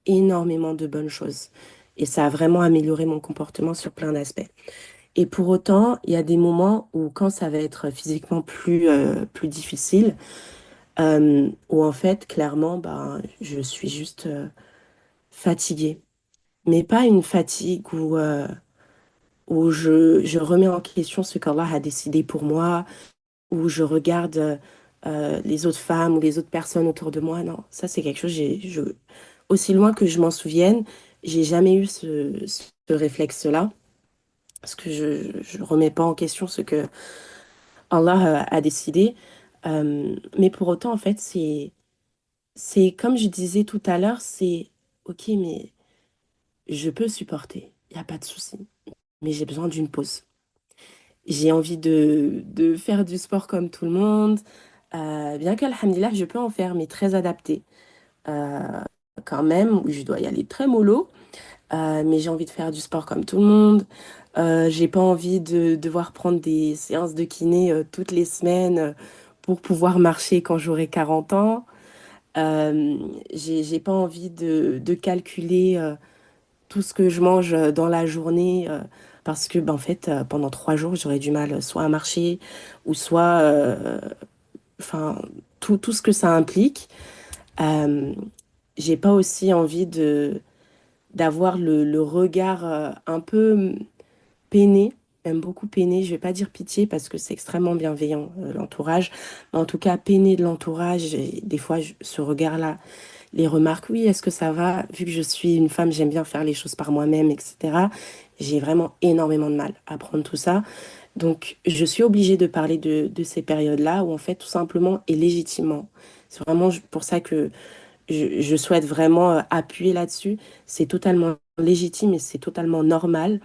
énormément de bonnes choses. Et ça a vraiment amélioré mon comportement sur plein d'aspects. Et pour autant, il y a des moments où quand ça va être physiquement plus difficile, où en fait, clairement, ben, je suis juste fatiguée. Mais pas une fatigue où je remets en question ce qu'Allah a décidé pour moi, où je regarde les autres femmes ou les autres personnes autour de moi. Non, ça c'est quelque chose, aussi loin que je m'en souvienne, j'ai jamais eu ce réflexe-là, parce que je remets pas en question ce que Allah a décidé. Mais pour autant, en fait, c'est comme je disais tout à l'heure, c'est ok, mais je peux supporter, il n'y a pas de souci, mais j'ai besoin d'une pause. J'ai envie de faire du sport comme tout le monde, bien qu'alhamdulillah, je peux en faire, mais très adapté. Euh, Quand même, où je dois y aller très mollo, mais j'ai envie de faire du sport comme tout le monde. J'ai pas envie de devoir prendre des séances de kiné toutes les semaines pour pouvoir marcher quand j'aurai 40 ans. J'ai pas envie de calculer tout ce que je mange dans la journée parce que, ben, en fait, pendant 3 jours, j'aurais du mal soit à marcher ou soit, enfin, tout ce que ça implique. Euh, j'ai pas aussi envie d'avoir le regard un peu peiné, même beaucoup peiné. Je vais pas dire pitié parce que c'est extrêmement bienveillant, l'entourage. Mais en tout cas, peiné de l'entourage. Et des fois, ce regard-là, les remarques, oui, est-ce que ça va? Vu que je suis une femme, j'aime bien faire les choses par moi-même, etc. J'ai vraiment énormément de mal à prendre tout ça. Donc, je suis obligée de parler de ces périodes-là où, en fait, tout simplement et légitimement, c'est vraiment pour ça que je souhaite vraiment appuyer là-dessus. C'est totalement légitime et c'est totalement normal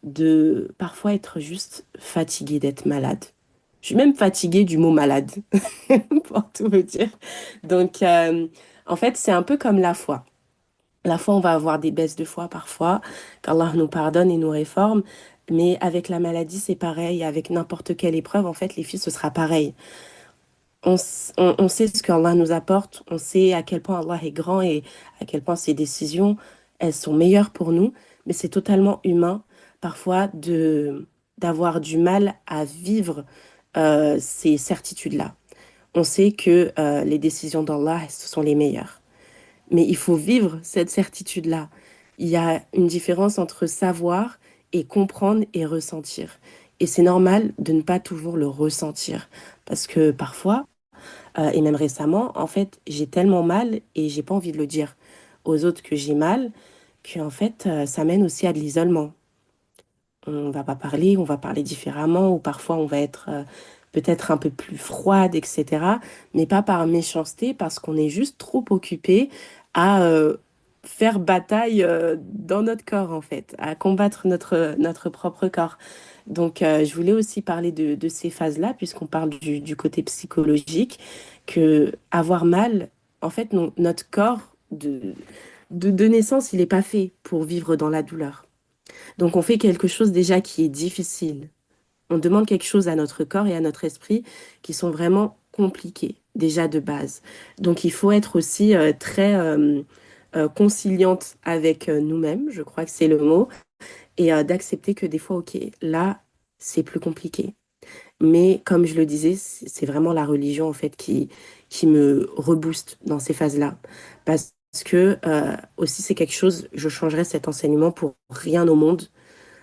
de parfois être juste fatiguée d'être malade. Je suis même fatiguée du mot malade, pour tout vous dire. Donc, en fait, c'est un peu comme la foi. La foi, on va avoir des baisses de foi parfois, qu'Allah nous pardonne et nous réforme. Mais avec la maladie, c'est pareil. Avec n'importe quelle épreuve, en fait, les filles, ce sera pareil. On sait ce qu'Allah nous apporte, on sait à quel point Allah est grand et à quel point ses décisions, elles sont meilleures pour nous, mais c'est totalement humain parfois d'avoir du mal à vivre ces certitudes-là. On sait que les décisions d'Allah, ce sont les meilleures, mais il faut vivre cette certitude-là. Il y a une différence entre savoir et comprendre et ressentir. Et c'est normal de ne pas toujours le ressentir, parce que parfois, et même récemment, en fait, j'ai tellement mal et j'ai pas envie de le dire aux autres que j'ai mal, que en fait, ça mène aussi à de l'isolement. On va pas parler, on va parler différemment, ou parfois on va être peut-être un peu plus froide, etc. Mais pas par méchanceté, parce qu'on est juste trop occupé à faire bataille dans notre corps, en fait, à combattre notre propre corps. Donc, je voulais aussi parler de ces phases-là, puisqu'on parle du côté psychologique, que avoir mal, en fait, notre corps de naissance, il n'est pas fait pour vivre dans la douleur. Donc, on fait quelque chose déjà qui est difficile. On demande quelque chose à notre corps et à notre esprit qui sont vraiment compliqués, déjà de base. Donc, il faut être aussi très conciliante avec nous-mêmes, je crois que c'est le mot, et d'accepter que des fois, ok, là, c'est plus compliqué. Mais comme je le disais, c'est vraiment la religion en fait qui me rebooste dans ces phases-là. Parce que aussi c'est quelque chose, je changerais cet enseignement pour rien au monde,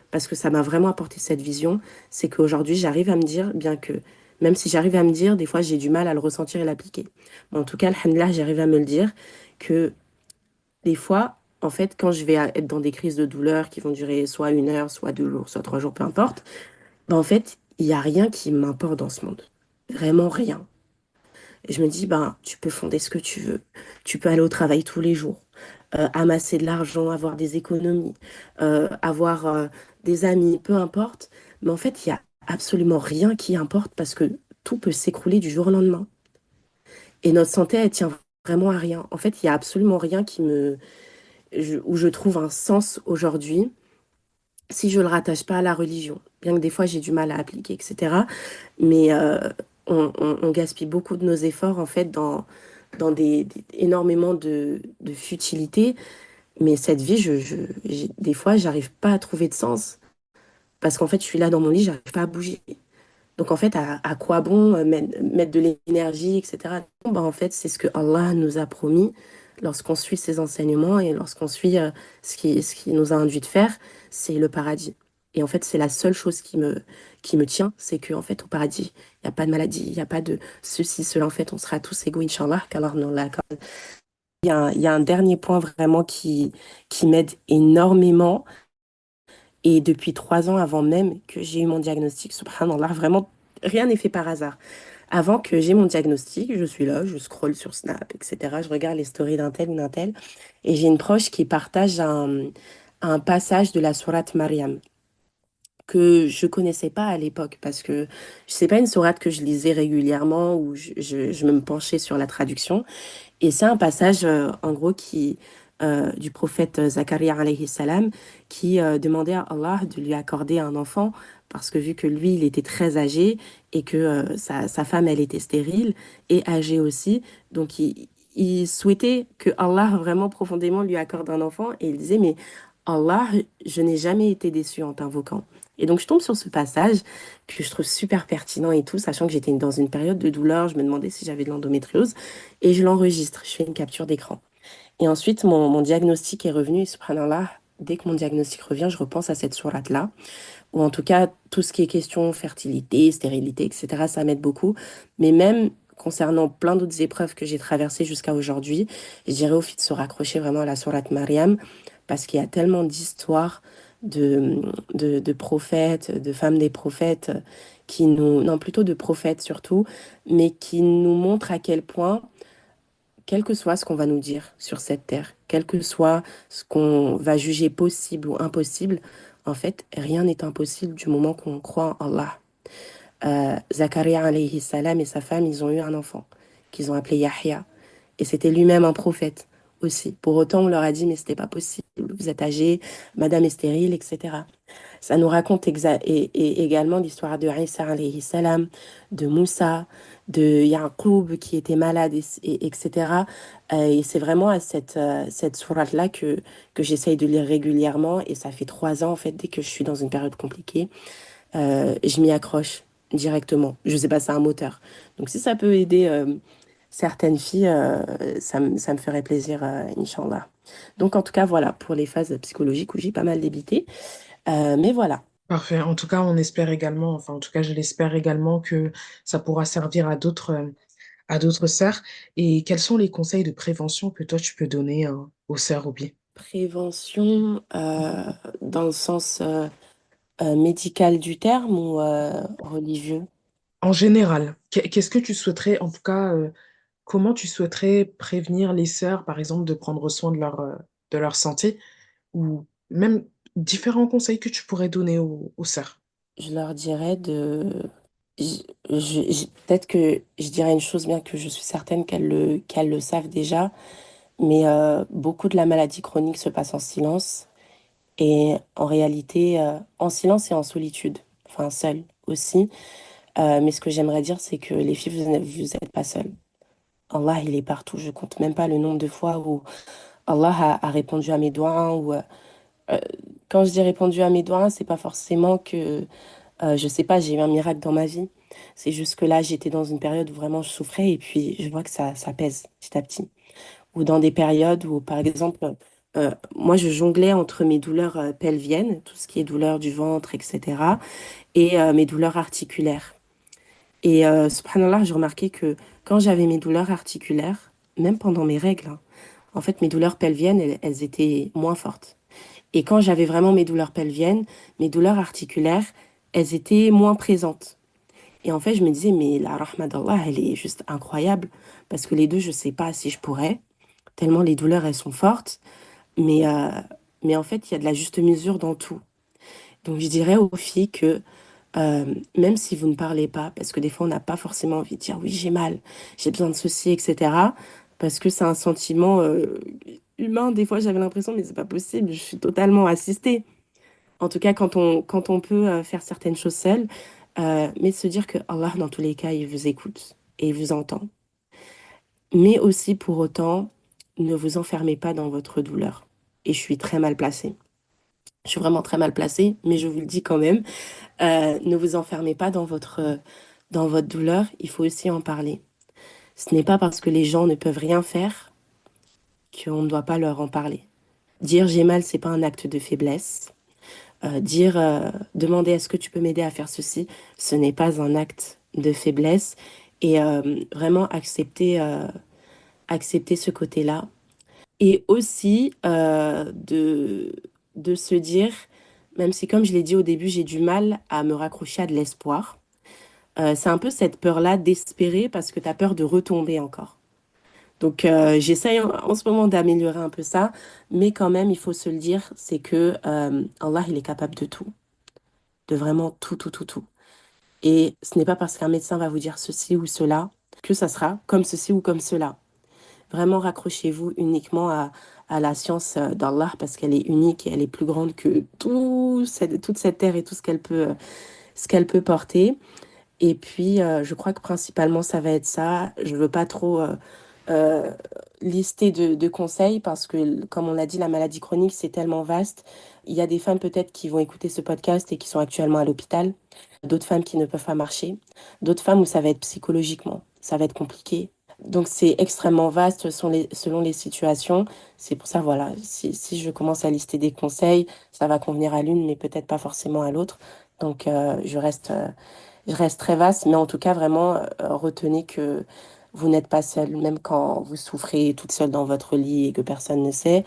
parce que ça m'a vraiment apporté cette vision, c'est qu'aujourd'hui j'arrive à me dire, bien que même si j'arrive à me dire, des fois j'ai du mal à le ressentir et l'appliquer. Mais en tout cas, alhamdoulilah, j'arrive à me le dire que des fois, en fait, quand je vais être dans des crises de douleur qui vont durer soit 1 heure, soit 2 jours, soit 3 jours, peu importe, ben, en fait, il n'y a rien qui m'importe dans ce monde. Vraiment rien. Et je me dis, ben, tu peux fonder ce que tu veux. Tu peux aller au travail tous les jours, amasser de l'argent, avoir des économies, avoir des amis, peu importe. Mais en fait, il n'y a absolument rien qui importe parce que tout peut s'écrouler du jour au lendemain. Et notre santé, elle tient vraiment à rien. En fait, il n'y a absolument rien où je trouve un sens aujourd'hui si je ne le rattache pas à la religion. Bien que des fois, j'ai du mal à appliquer, etc. Mais on gaspille beaucoup de nos efforts en fait dans énormément de futilité. Mais cette vie, des fois, j'arrive pas à trouver de sens. Parce qu'en fait, je suis là dans mon lit, j'arrive pas à bouger. Donc en fait, à quoi bon mettre de l'énergie, etc. Bon, bah, en fait, c'est ce que Allah nous a promis lorsqu'on suit ses enseignements et lorsqu'on suit ce qui nous a induit de faire, c'est le paradis. Et en fait, c'est la seule chose qui me tient, c'est qu'en fait, au paradis, il n'y a pas de maladie, il n'y a pas de ceci, cela. En fait, on sera tous égaux, Inch'Allah, qu'Allah nous l'accorde. Il y a un dernier point vraiment qui m'aide énormément. Et depuis 3 ans, avant même que j'ai eu mon diagnostic, subhanallah, vraiment, rien n'est fait par hasard. Avant que j'ai mon diagnostic, je suis là, je scrolle sur Snap, etc. Je regarde les stories d'un tel ou d'un tel. Et j'ai une proche qui partage un passage de la sourate Mariam que je connaissais pas à l'époque parce que c'est pas une sourate que je lisais régulièrement ou je me penchais sur la traduction. Et c'est un passage, en gros, du prophète Zacharia alayhi salam, qui demandait à Allah de lui accorder un enfant, parce que vu que lui, il était très âgé et que sa femme, elle était stérile et âgée aussi, donc il souhaitait que Allah vraiment profondément lui accorde un enfant. Et il disait, mais Allah, je n'ai jamais été déçu en t'invoquant. Et donc je tombe sur ce passage que je trouve super pertinent et tout, sachant que j'étais dans une période de douleur, je me demandais si j'avais de l'endométriose et je l'enregistre, je fais une capture d'écran. Et ensuite, mon diagnostic est revenu et subhanallah, dès que mon diagnostic revient, je repense à cette sourate-là, ou en tout cas, tout ce qui est question fertilité, stérilité, etc., ça m'aide beaucoup. Mais même concernant plein d'autres épreuves que j'ai traversées jusqu'à aujourd'hui, je dirais au fait de se raccrocher vraiment à la sourate Mariam, parce qu'il y a tellement d'histoires de, de prophètes, de femmes des prophètes, qui nous, non, plutôt de prophètes surtout, mais qui nous montrent à quel point quel que soit ce qu'on va nous dire sur cette terre, quel que soit ce qu'on va juger possible ou impossible, en fait, rien n'est impossible du moment qu'on croit en Allah. Zacharia alayhi salam et sa femme, ils ont eu un enfant qu'ils ont appelé Yahya. Et c'était lui-même un prophète aussi. Pour autant, on leur a dit, mais c'était pas possible, vous êtes âgé, madame est stérile, etc. Ça nous raconte et également l'histoire de Isa alayhi salam, de Moussa, de Yaqub qui était malade, etc. Et c'est vraiment à cette sourate-là que j'essaye de lire régulièrement. Et ça fait 3 ans, en fait, dès que je suis dans une période compliquée, je m'y accroche directement. Je sais pas, c'est un moteur. Donc si ça peut aider certaines filles, ça me ferait plaisir, Inch'Allah. Donc en tout cas, voilà, pour les phases psychologiques où j'ai pas mal débité. Mais voilà.
Parfait. En tout cas, on espère également, enfin, en tout cas, je l'espère également que ça pourra servir à d'autres sœurs. Et quels sont les conseils de prévention que toi, tu peux donner aux sœurs Obi?
Prévention dans le sens médical du terme ou religieux?
En général, qu'est-ce que tu souhaiterais, en tout cas, comment tu souhaiterais prévenir les sœurs, par exemple, de prendre soin de leur santé ou même différents conseils que tu pourrais donner aux sœurs?
Je leur dirais de... Peut-être que je dirais une chose, bien que je suis certaine qu'elles le savent déjà, mais beaucoup de la maladie chronique se passe en silence et en réalité en silence et en solitude, enfin seule aussi. Mais ce que j'aimerais dire, c'est que les filles, vous êtes pas seules. Allah, il est partout. Je compte même pas le nombre de fois où Allah a répondu à mes doigts ou euh, quand je dis répondu à mes doigts, c'est pas forcément que je sais pas, j'ai eu un miracle dans ma vie. C'est juste que là, j'étais dans une période où vraiment je souffrais et puis je vois que ça pèse petit à petit. Ou dans des périodes où, par exemple, moi, je jonglais entre mes douleurs pelviennes, tout ce qui est douleur du ventre, etc., et mes douleurs articulaires. Et subhanallah, j'ai remarqué que quand j'avais mes douleurs articulaires, même pendant mes règles, hein, en fait, mes douleurs pelviennes, elles étaient moins fortes. Et quand j'avais vraiment mes douleurs pelviennes, mes douleurs articulaires, elles étaient moins présentes. Et en fait, je me disais, mais la rahma d'Allah, elle est juste incroyable. Parce que les deux, je sais pas si je pourrais, tellement les douleurs, elles sont fortes. Mais, euh, mais en fait, il y a de la juste mesure dans tout. Donc, je dirais aux filles que même si vous ne parlez pas, parce que des fois, on n'a pas forcément envie de dire, oui, j'ai mal, j'ai besoin de ceci, etc. Parce que c'est un sentiment humain. Des fois, j'avais l'impression, mais c'est pas possible, je suis totalement assistée. En tout cas, quand on peut faire certaines choses seul, Mais de se dire que Allah, dans tous les cas, il vous écoute et il vous entend. Mais aussi, pour autant, ne vous enfermez pas dans votre douleur. Et je suis très mal placée. Je suis vraiment très mal placée, mais je vous le dis quand même, ne vous enfermez pas dans votre douleur. Il faut aussi en parler. Ce n'est pas parce que les gens ne peuvent rien faire qu'on ne doit pas leur en parler. Dire j'ai mal, c'est pas un acte de faiblesse. Demander est-ce que tu peux m'aider à faire ceci, ce n'est pas un acte de faiblesse. Et vraiment accepter ce côté-là. Et aussi de se dire, même si comme je l'ai dit au début, j'ai du mal à me raccrocher à de l'espoir. C'est un peu cette peur-là d'espérer parce que tu as peur de retomber encore. Donc j'essaye en ce moment d'améliorer un peu ça, mais quand même, il faut se le dire, c'est que Allah, il est capable de tout, de vraiment tout, tout, tout, tout. Et ce n'est pas parce qu'un médecin va vous dire ceci ou cela que ça sera comme ceci ou comme cela. Vraiment, raccrochez-vous uniquement à la science d'Allah parce qu'elle est unique et elle est plus grande que toute cette terre et tout ce qu'elle peut porter. Et puis, je crois que principalement, ça va être ça. Je veux pas trop euh, lister de conseils parce que, comme on l'a dit, la maladie chronique, c'est tellement vaste. Il y a des femmes peut-être qui vont écouter ce podcast et qui sont actuellement à l'hôpital, d'autres femmes qui ne peuvent pas marcher, d'autres femmes où ça va être psychologiquement, ça va être compliqué. Donc, c'est extrêmement vaste selon les situations. C'est pour ça, voilà, si je commence à lister des conseils, ça va convenir à l'une, mais peut-être pas forcément à l'autre. Donc, je reste très vaste, mais en tout cas, vraiment, retenez que vous n'êtes pas seul, même quand vous souffrez toute seule dans votre lit et que personne ne sait.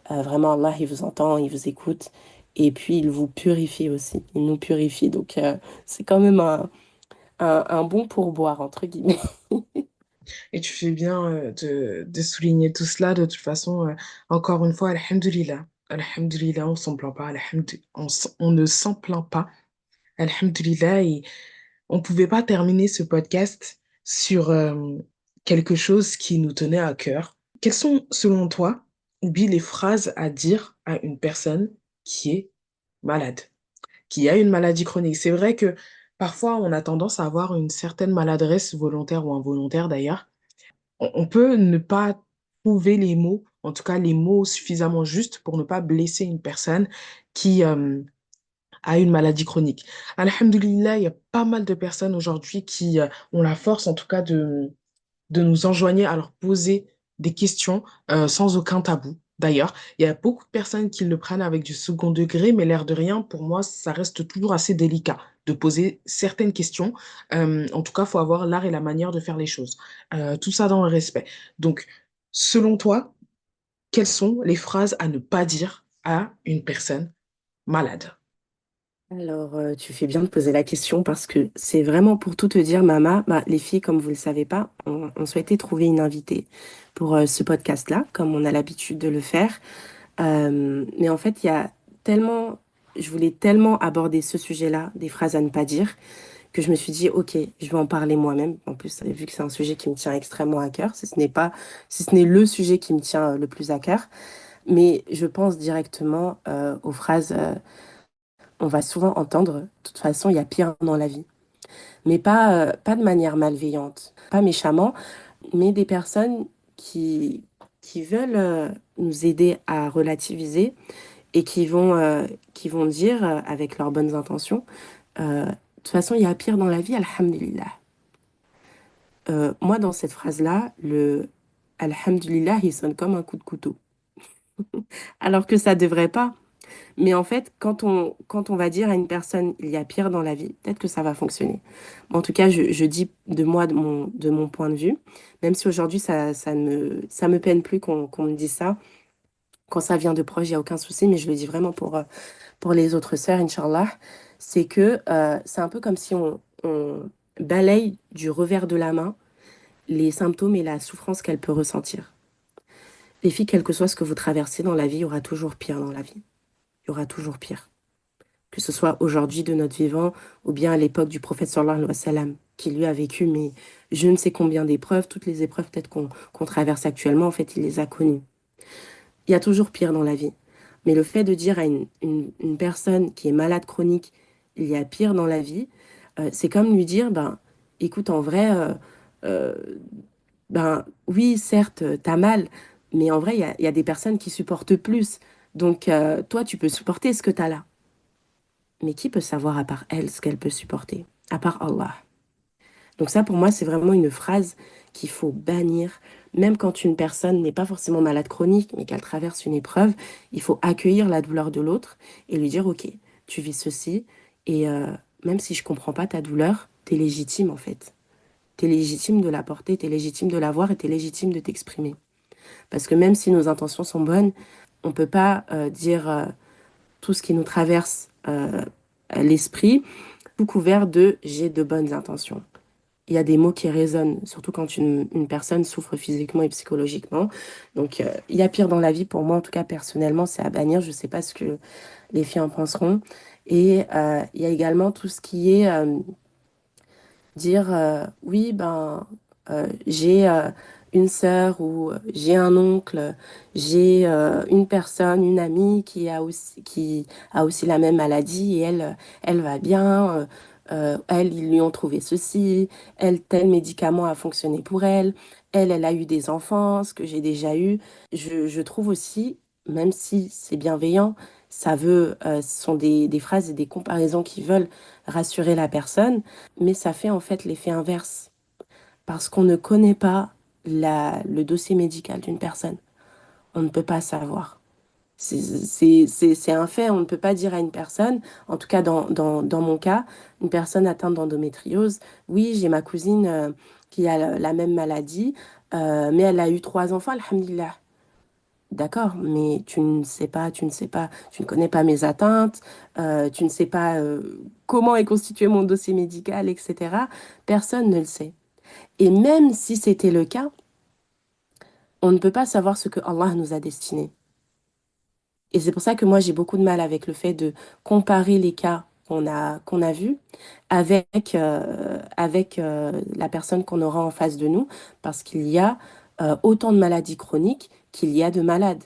Vraiment, Allah, il vous entend, il vous écoute. Et puis, il vous purifie aussi. Il nous purifie. Donc, c'est quand même un bon pourboire, entre guillemets.
Et tu fais bien de souligner tout cela. De toute façon, encore une fois, Alhamdulillah. Alhamdulillah, on s'en plaint pas. On ne s'en plaint pas. Alhamdulillah. Et on ne pouvait pas terminer ce podcast sur quelque chose qui nous tenait à cœur. Quelles sont, selon toi, Oublie les phrases à dire à une personne qui est malade, qui a une maladie chronique? C'est vrai que parfois, on a tendance à avoir une certaine maladresse volontaire ou involontaire d'ailleurs. On peut ne pas trouver les mots, en tout cas les mots suffisamment justes pour ne pas blesser une personne qui a une maladie chronique. Alhamdulillah, il y a pas mal de personnes aujourd'hui qui ont la force, en tout cas, de nous enjoigner à leur poser des questions sans aucun tabou. D'ailleurs, il y a beaucoup de personnes qui le prennent avec du second degré, mais l'air de rien, pour moi, ça reste toujours assez délicat de poser certaines questions. En tout cas, il faut avoir l'art et la manière de faire les choses. Tout ça dans le respect. Donc, selon toi, quelles sont les phrases à ne pas dire à une personne malade?
Alors, tu fais bien de poser la question parce que c'est vraiment pour tout te dire, Mama. Bah, les filles, comme vous le savez pas, on souhaitait trouver une invitée pour ce podcast-là, comme on a l'habitude de le faire. Mais en fait, il y a tellement, je voulais tellement aborder ce sujet-là, des phrases à ne pas dire, que je me suis dit, ok, je vais en parler moi-même. En plus, vu que c'est un sujet qui me tient extrêmement à cœur, si ce n'est le sujet qui me tient le plus à cœur, mais je pense directement aux phrases, on va souvent entendre, de toute façon, il y a pire dans la vie. Mais pas de manière malveillante, pas méchamment, mais des personnes qui veulent nous aider à relativiser et qui vont dire, avec leurs bonnes intentions, de toute façon, il y a pire dans la vie, alhamdulillah. Moi, dans cette phrase-là, le alhamdulillah, il sonne comme un coup de couteau. Alors que ça devrait pas. Mais en fait, quand on va dire à une personne, il y a pire dans la vie, peut-être que ça va fonctionner. En tout cas, je dis de moi, de mon point de vue, même si aujourd'hui, ça me peine plus qu'on me dise ça. Quand ça vient de proche, il n'y a aucun souci, mais je le dis vraiment pour les autres sœurs, Inch'Allah. C'est que c'est un peu comme si on balaye du revers de la main les symptômes et la souffrance qu'elle peut ressentir. Les filles, quel que soit ce que vous traversez dans la vie, il y aura toujours pire dans la vie. Il y aura toujours pire. Que ce soit aujourd'hui de notre vivant ou bien à l'époque du prophète sallallahu alayhi wa sallam, qui lui a vécu, mais je ne sais combien d'épreuves, toutes les épreuves peut-être qu'on traverse actuellement, en fait, il les a connues. Il y a toujours pire dans la vie. Mais le fait de dire à une personne qui est malade chronique, il y a pire dans la vie, C'est comme lui dire, ben, écoute, en vrai, euh, ben oui, certes, t'as mal, mais en vrai, il y a des personnes qui supportent plus. Donc, toi, tu peux supporter ce que t'as là. Mais qui peut savoir à part elle ce qu'elle peut supporter? À part Allah. Donc ça, pour moi, c'est vraiment une phrase qu'il faut bannir. Même quand une personne n'est pas forcément malade chronique, mais qu'elle traverse une épreuve, il faut accueillir la douleur de l'autre et lui dire, OK, tu vis ceci, et même si je comprends pas ta douleur, t'es légitime en fait. T'es légitime de la porter, t'es légitime de la voir et t'es légitime de t'exprimer. Parce que même si nos intentions sont bonnes, on peut pas dire tout ce qui nous traverse à l'esprit, tout couvert de j'ai de bonnes intentions. Il y a des mots qui résonnent, surtout quand une personne souffre physiquement et psychologiquement. Donc, il y a pire dans la vie, pour moi, en tout cas, personnellement, c'est à bannir. Je ne sais pas ce que les filles en penseront. Et il y a également tout ce qui est dire, oui, ben, j'ai une sœur ou j'ai un oncle, j'ai une personne, une amie qui a aussi la même maladie et elle va bien. Elle, ils lui ont trouvé ceci, elle, tel médicament a fonctionné pour elle, elle a eu des enfants, ce que j'ai déjà eu. Je trouve aussi, même si c'est bienveillant, ce sont des phrases et des comparaisons qui veulent rassurer la personne, mais ça fait en fait l'effet inverse parce qu'on ne connaît pas le dossier médical d'une personne. On ne peut pas savoir. C'est un fait, on ne peut pas dire à une personne, en tout cas dans mon cas, une personne atteinte d'endométriose, oui, j'ai ma cousine qui a la même maladie, mais elle a eu 3 enfants, alhamdulillah. D'accord, mais tu ne connais pas mes atteintes, tu ne sais pas comment est constitué mon dossier médical, etc. Personne ne le sait. Et même si c'était le cas, on ne peut pas savoir ce que Allah nous a destiné. Et c'est pour ça que moi, j'ai beaucoup de mal avec le fait de comparer les cas qu'on a vus avec la personne qu'on aura en face de nous, parce qu'il y a autant de maladies chroniques qu'il y a de malades.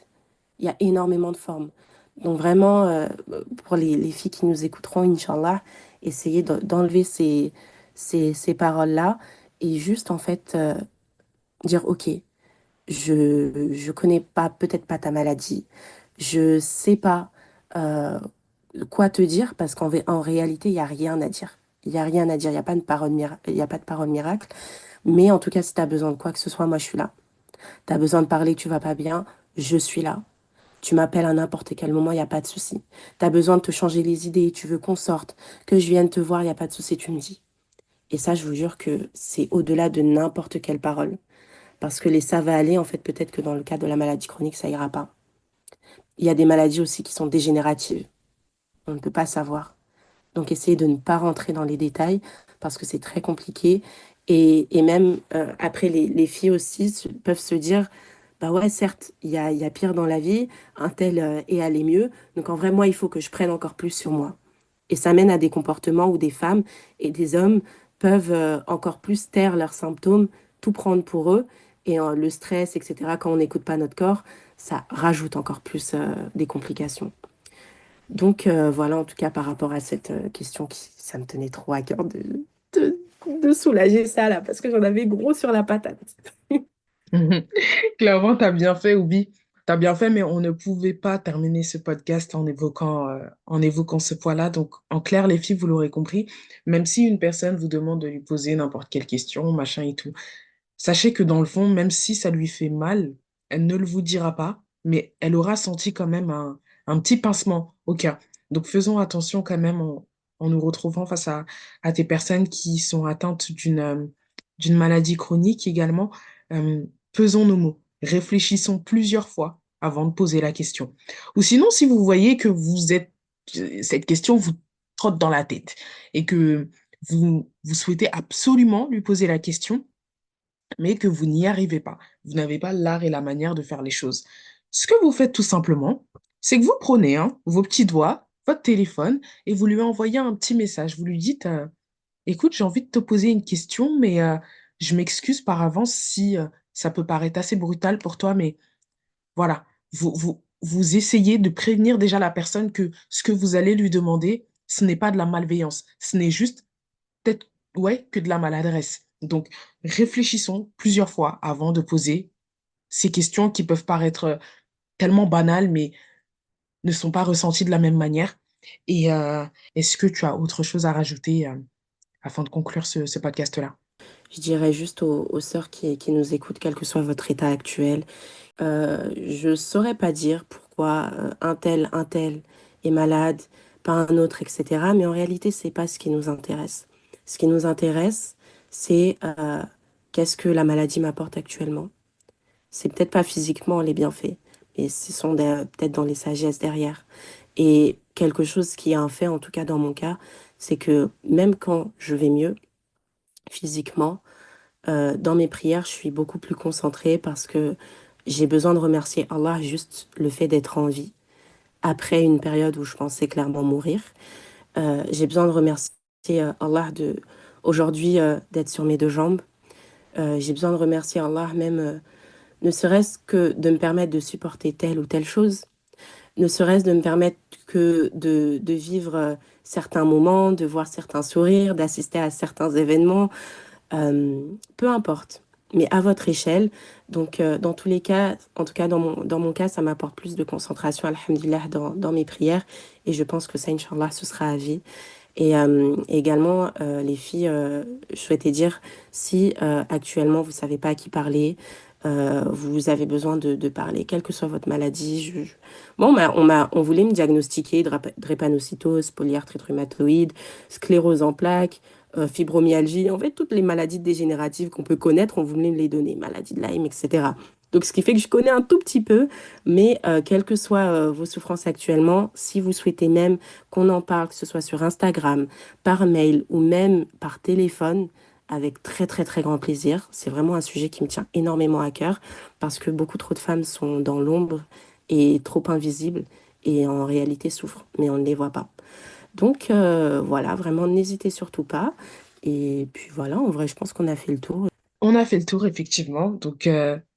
Il y a énormément de formes. Donc vraiment, pour les filles qui nous écouteront, Inch'Allah, essayez d'enlever ces paroles-là et juste en fait dire, OK, je connais pas, peut-être pas ta maladie, je sais pas euh, quoi te dire parce en réalité, il n'y a rien à dire. Il n'y a rien à dire, il n'y a pas de parole il y a pas de parole miracle. Mais en tout cas, si tu as besoin de quoi que ce soit, moi je suis là. Tu as besoin de parler, tu vas pas bien, je suis là. Tu m'appelles à n'importe quel moment, il n'y a pas de souci. Tu as besoin de te changer les idées, tu veux qu'on sorte, que je vienne te voir, il n'y a pas de souci, tu me dis. Et ça, je vous jure que c'est au-delà de n'importe quelle parole. Parce que les ça va aller, en fait, peut-être que dans le cas de la maladie chronique, ça ira pas. Il y a des maladies aussi qui sont dégénératives. On ne peut pas savoir. Donc, essayez de ne pas rentrer dans les détails parce que c'est très compliqué. Et même après, les filles aussi peuvent se dire, bah ouais, certes, il y a pire dans la vie, un tel est allé mieux. Donc, en vrai, moi, il faut que je prenne encore plus sur moi. Et ça mène à des comportements où des femmes et des hommes peuvent encore plus taire leurs symptômes, tout prendre pour eux. Et le stress, etc., quand on n'écoute pas notre corps, ça rajoute encore plus des complications. Donc voilà, en tout cas, par rapport à cette question, ça me tenait trop à cœur de, de soulager ça là, parce que j'en avais gros sur la patate.
Clairement, tu as bien fait, Oubi. Tu as bien fait, mais on ne pouvait pas terminer ce podcast en évoquant ce point-là. Donc, en clair, les filles, vous l'aurez compris, même si une personne vous demande de lui poser n'importe quelle question, machin et tout, sachez que dans le fond, même si ça lui fait mal, elle ne le vous dira pas, mais elle aura senti quand même un petit pincement au cœur. Donc faisons attention quand même en nous retrouvant face à des personnes qui sont atteintes d'une maladie chronique également. Pesons nos mots, réfléchissons plusieurs fois avant de poser la question. Ou sinon, si vous voyez que cette question vous trotte dans la tête et que vous souhaitez absolument lui poser la question, mais que vous n'y arrivez pas. Vous n'avez pas l'art et la manière de faire les choses. Ce que vous faites tout simplement, c'est que vous prenez vos petits doigts, votre téléphone, et vous lui envoyez un petit message. Vous lui dites, écoute, j'ai envie de te poser une question, mais je m'excuse par avance si ça peut paraître assez brutal pour toi, mais voilà, vous essayez de prévenir déjà la personne que ce que vous allez lui demander, ce n'est pas de la malveillance, ce n'est juste peut-être, ouais, que de la maladresse. Donc, réfléchissons plusieurs fois avant de poser ces questions qui peuvent paraître tellement banales, mais ne sont pas ressenties de la même manière. Et est-ce que tu as autre chose à rajouter afin de conclure ce podcast-là?
Je dirais juste aux sœurs qui nous écoutent, quel que soit votre état actuel, je saurais pas dire pourquoi un tel est malade, pas un autre, etc. Mais en réalité, c'est pas ce qui nous intéresse. Ce qui nous intéresse, c'est qu'est-ce que la maladie m'apporte actuellement. C'est peut-être pas physiquement les bienfaits, mais ce sont peut-être dans les sagesses derrière. Et quelque chose qui est un fait, en tout cas dans mon cas, c'est que même quand je vais mieux physiquement, dans mes prières, je suis beaucoup plus concentrée parce que j'ai besoin de remercier Allah juste le fait d'être en vie. Après une période où je pensais clairement mourir, j'ai besoin de remercier Allah de aujourd'hui d'être sur mes deux jambes. J'ai besoin de remercier Allah même, ne serait-ce que de me permettre de supporter telle ou telle chose, ne serait-ce de me permettre que de vivre certains moments, de voir certains sourires, d'assister à certains événements, euh, peu importe, mais à votre échelle. Donc, dans tous les cas, en tout cas dans mon cas, ça m'apporte plus de concentration, alhamdulillah, dans mes prières. Et je pense que ça, Inch'Allah, ce sera à vie. Et également, les filles, je souhaitais dire, si actuellement vous savez pas à qui parler, vous avez besoin de parler, quelle que soit votre maladie. Bon, on voulait me diagnostiquer drépanocytose, polyarthrite rhumatoïde, sclérose en plaques, fibromyalgie. En fait, toutes les maladies dégénératives qu'on peut connaître, on voulait me les donner, maladie de Lyme, etc. Donc, ce qui fait que je connais un tout petit peu, mais quelles que soient vos souffrances actuellement, si vous souhaitez même qu'on en parle, que ce soit sur Instagram, par mail ou même par téléphone, avec très très très grand plaisir. C'est vraiment un sujet qui me tient énormément à cœur parce que beaucoup trop de femmes sont dans l'ombre et trop invisibles et en réalité souffrent, mais on ne les voit pas. Donc voilà, vraiment n'hésitez surtout pas. Et puis voilà, en vrai, je pense qu'on a fait le tour.
On a fait le tour, effectivement. Donc,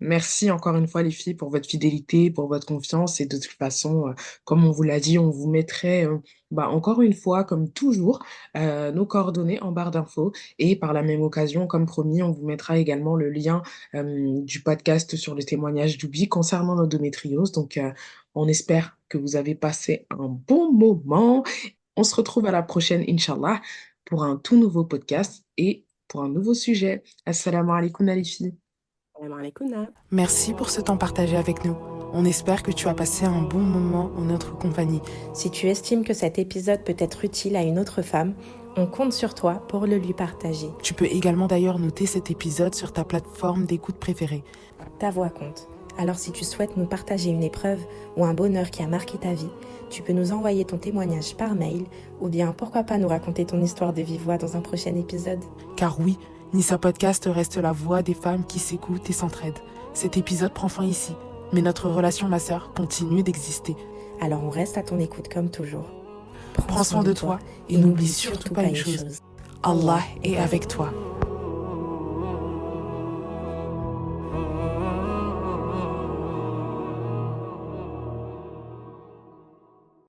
merci encore une fois, les filles, pour votre fidélité, pour votre confiance. Et de toute façon, comme on vous l'a dit, on vous mettrait, encore une fois, comme toujours, nos coordonnées en barre d'infos. Et par la même occasion, comme promis, on vous mettra également le lien du podcast sur le témoignage d'Oubi concernant l'endométriose. Donc, on espère que vous avez passé un bon moment. On se retrouve à la prochaine, Inch'Allah, pour un tout nouveau podcast et pour un nouveau sujet. Assalamu alaikum les filles.
Salam alaikum.
Merci pour ce temps partagé avec nous. On espère que tu as passé un bon moment en notre compagnie.
Si tu estimes que cet épisode peut être utile à une autre femme, on compte sur toi pour le lui partager.
Tu peux également d'ailleurs noter cet épisode sur ta plateforme d'écoute préférée.
Ta voix compte. Alors si tu souhaites nous partager une épreuve ou un bonheur qui a marqué ta vie, tu peux nous envoyer ton témoignage par mail ou bien pourquoi pas nous raconter ton histoire de vive voix dans un prochain épisode.
Car oui, Nissa Podcast reste la voix des femmes qui s'écoutent et s'entraident. Cet épisode prend fin ici, mais notre relation, ma sœur, continue d'exister.
Alors on reste à ton écoute comme toujours.
Prends soin de toi et n'oublie surtout pas une chose. Allah est avec toi.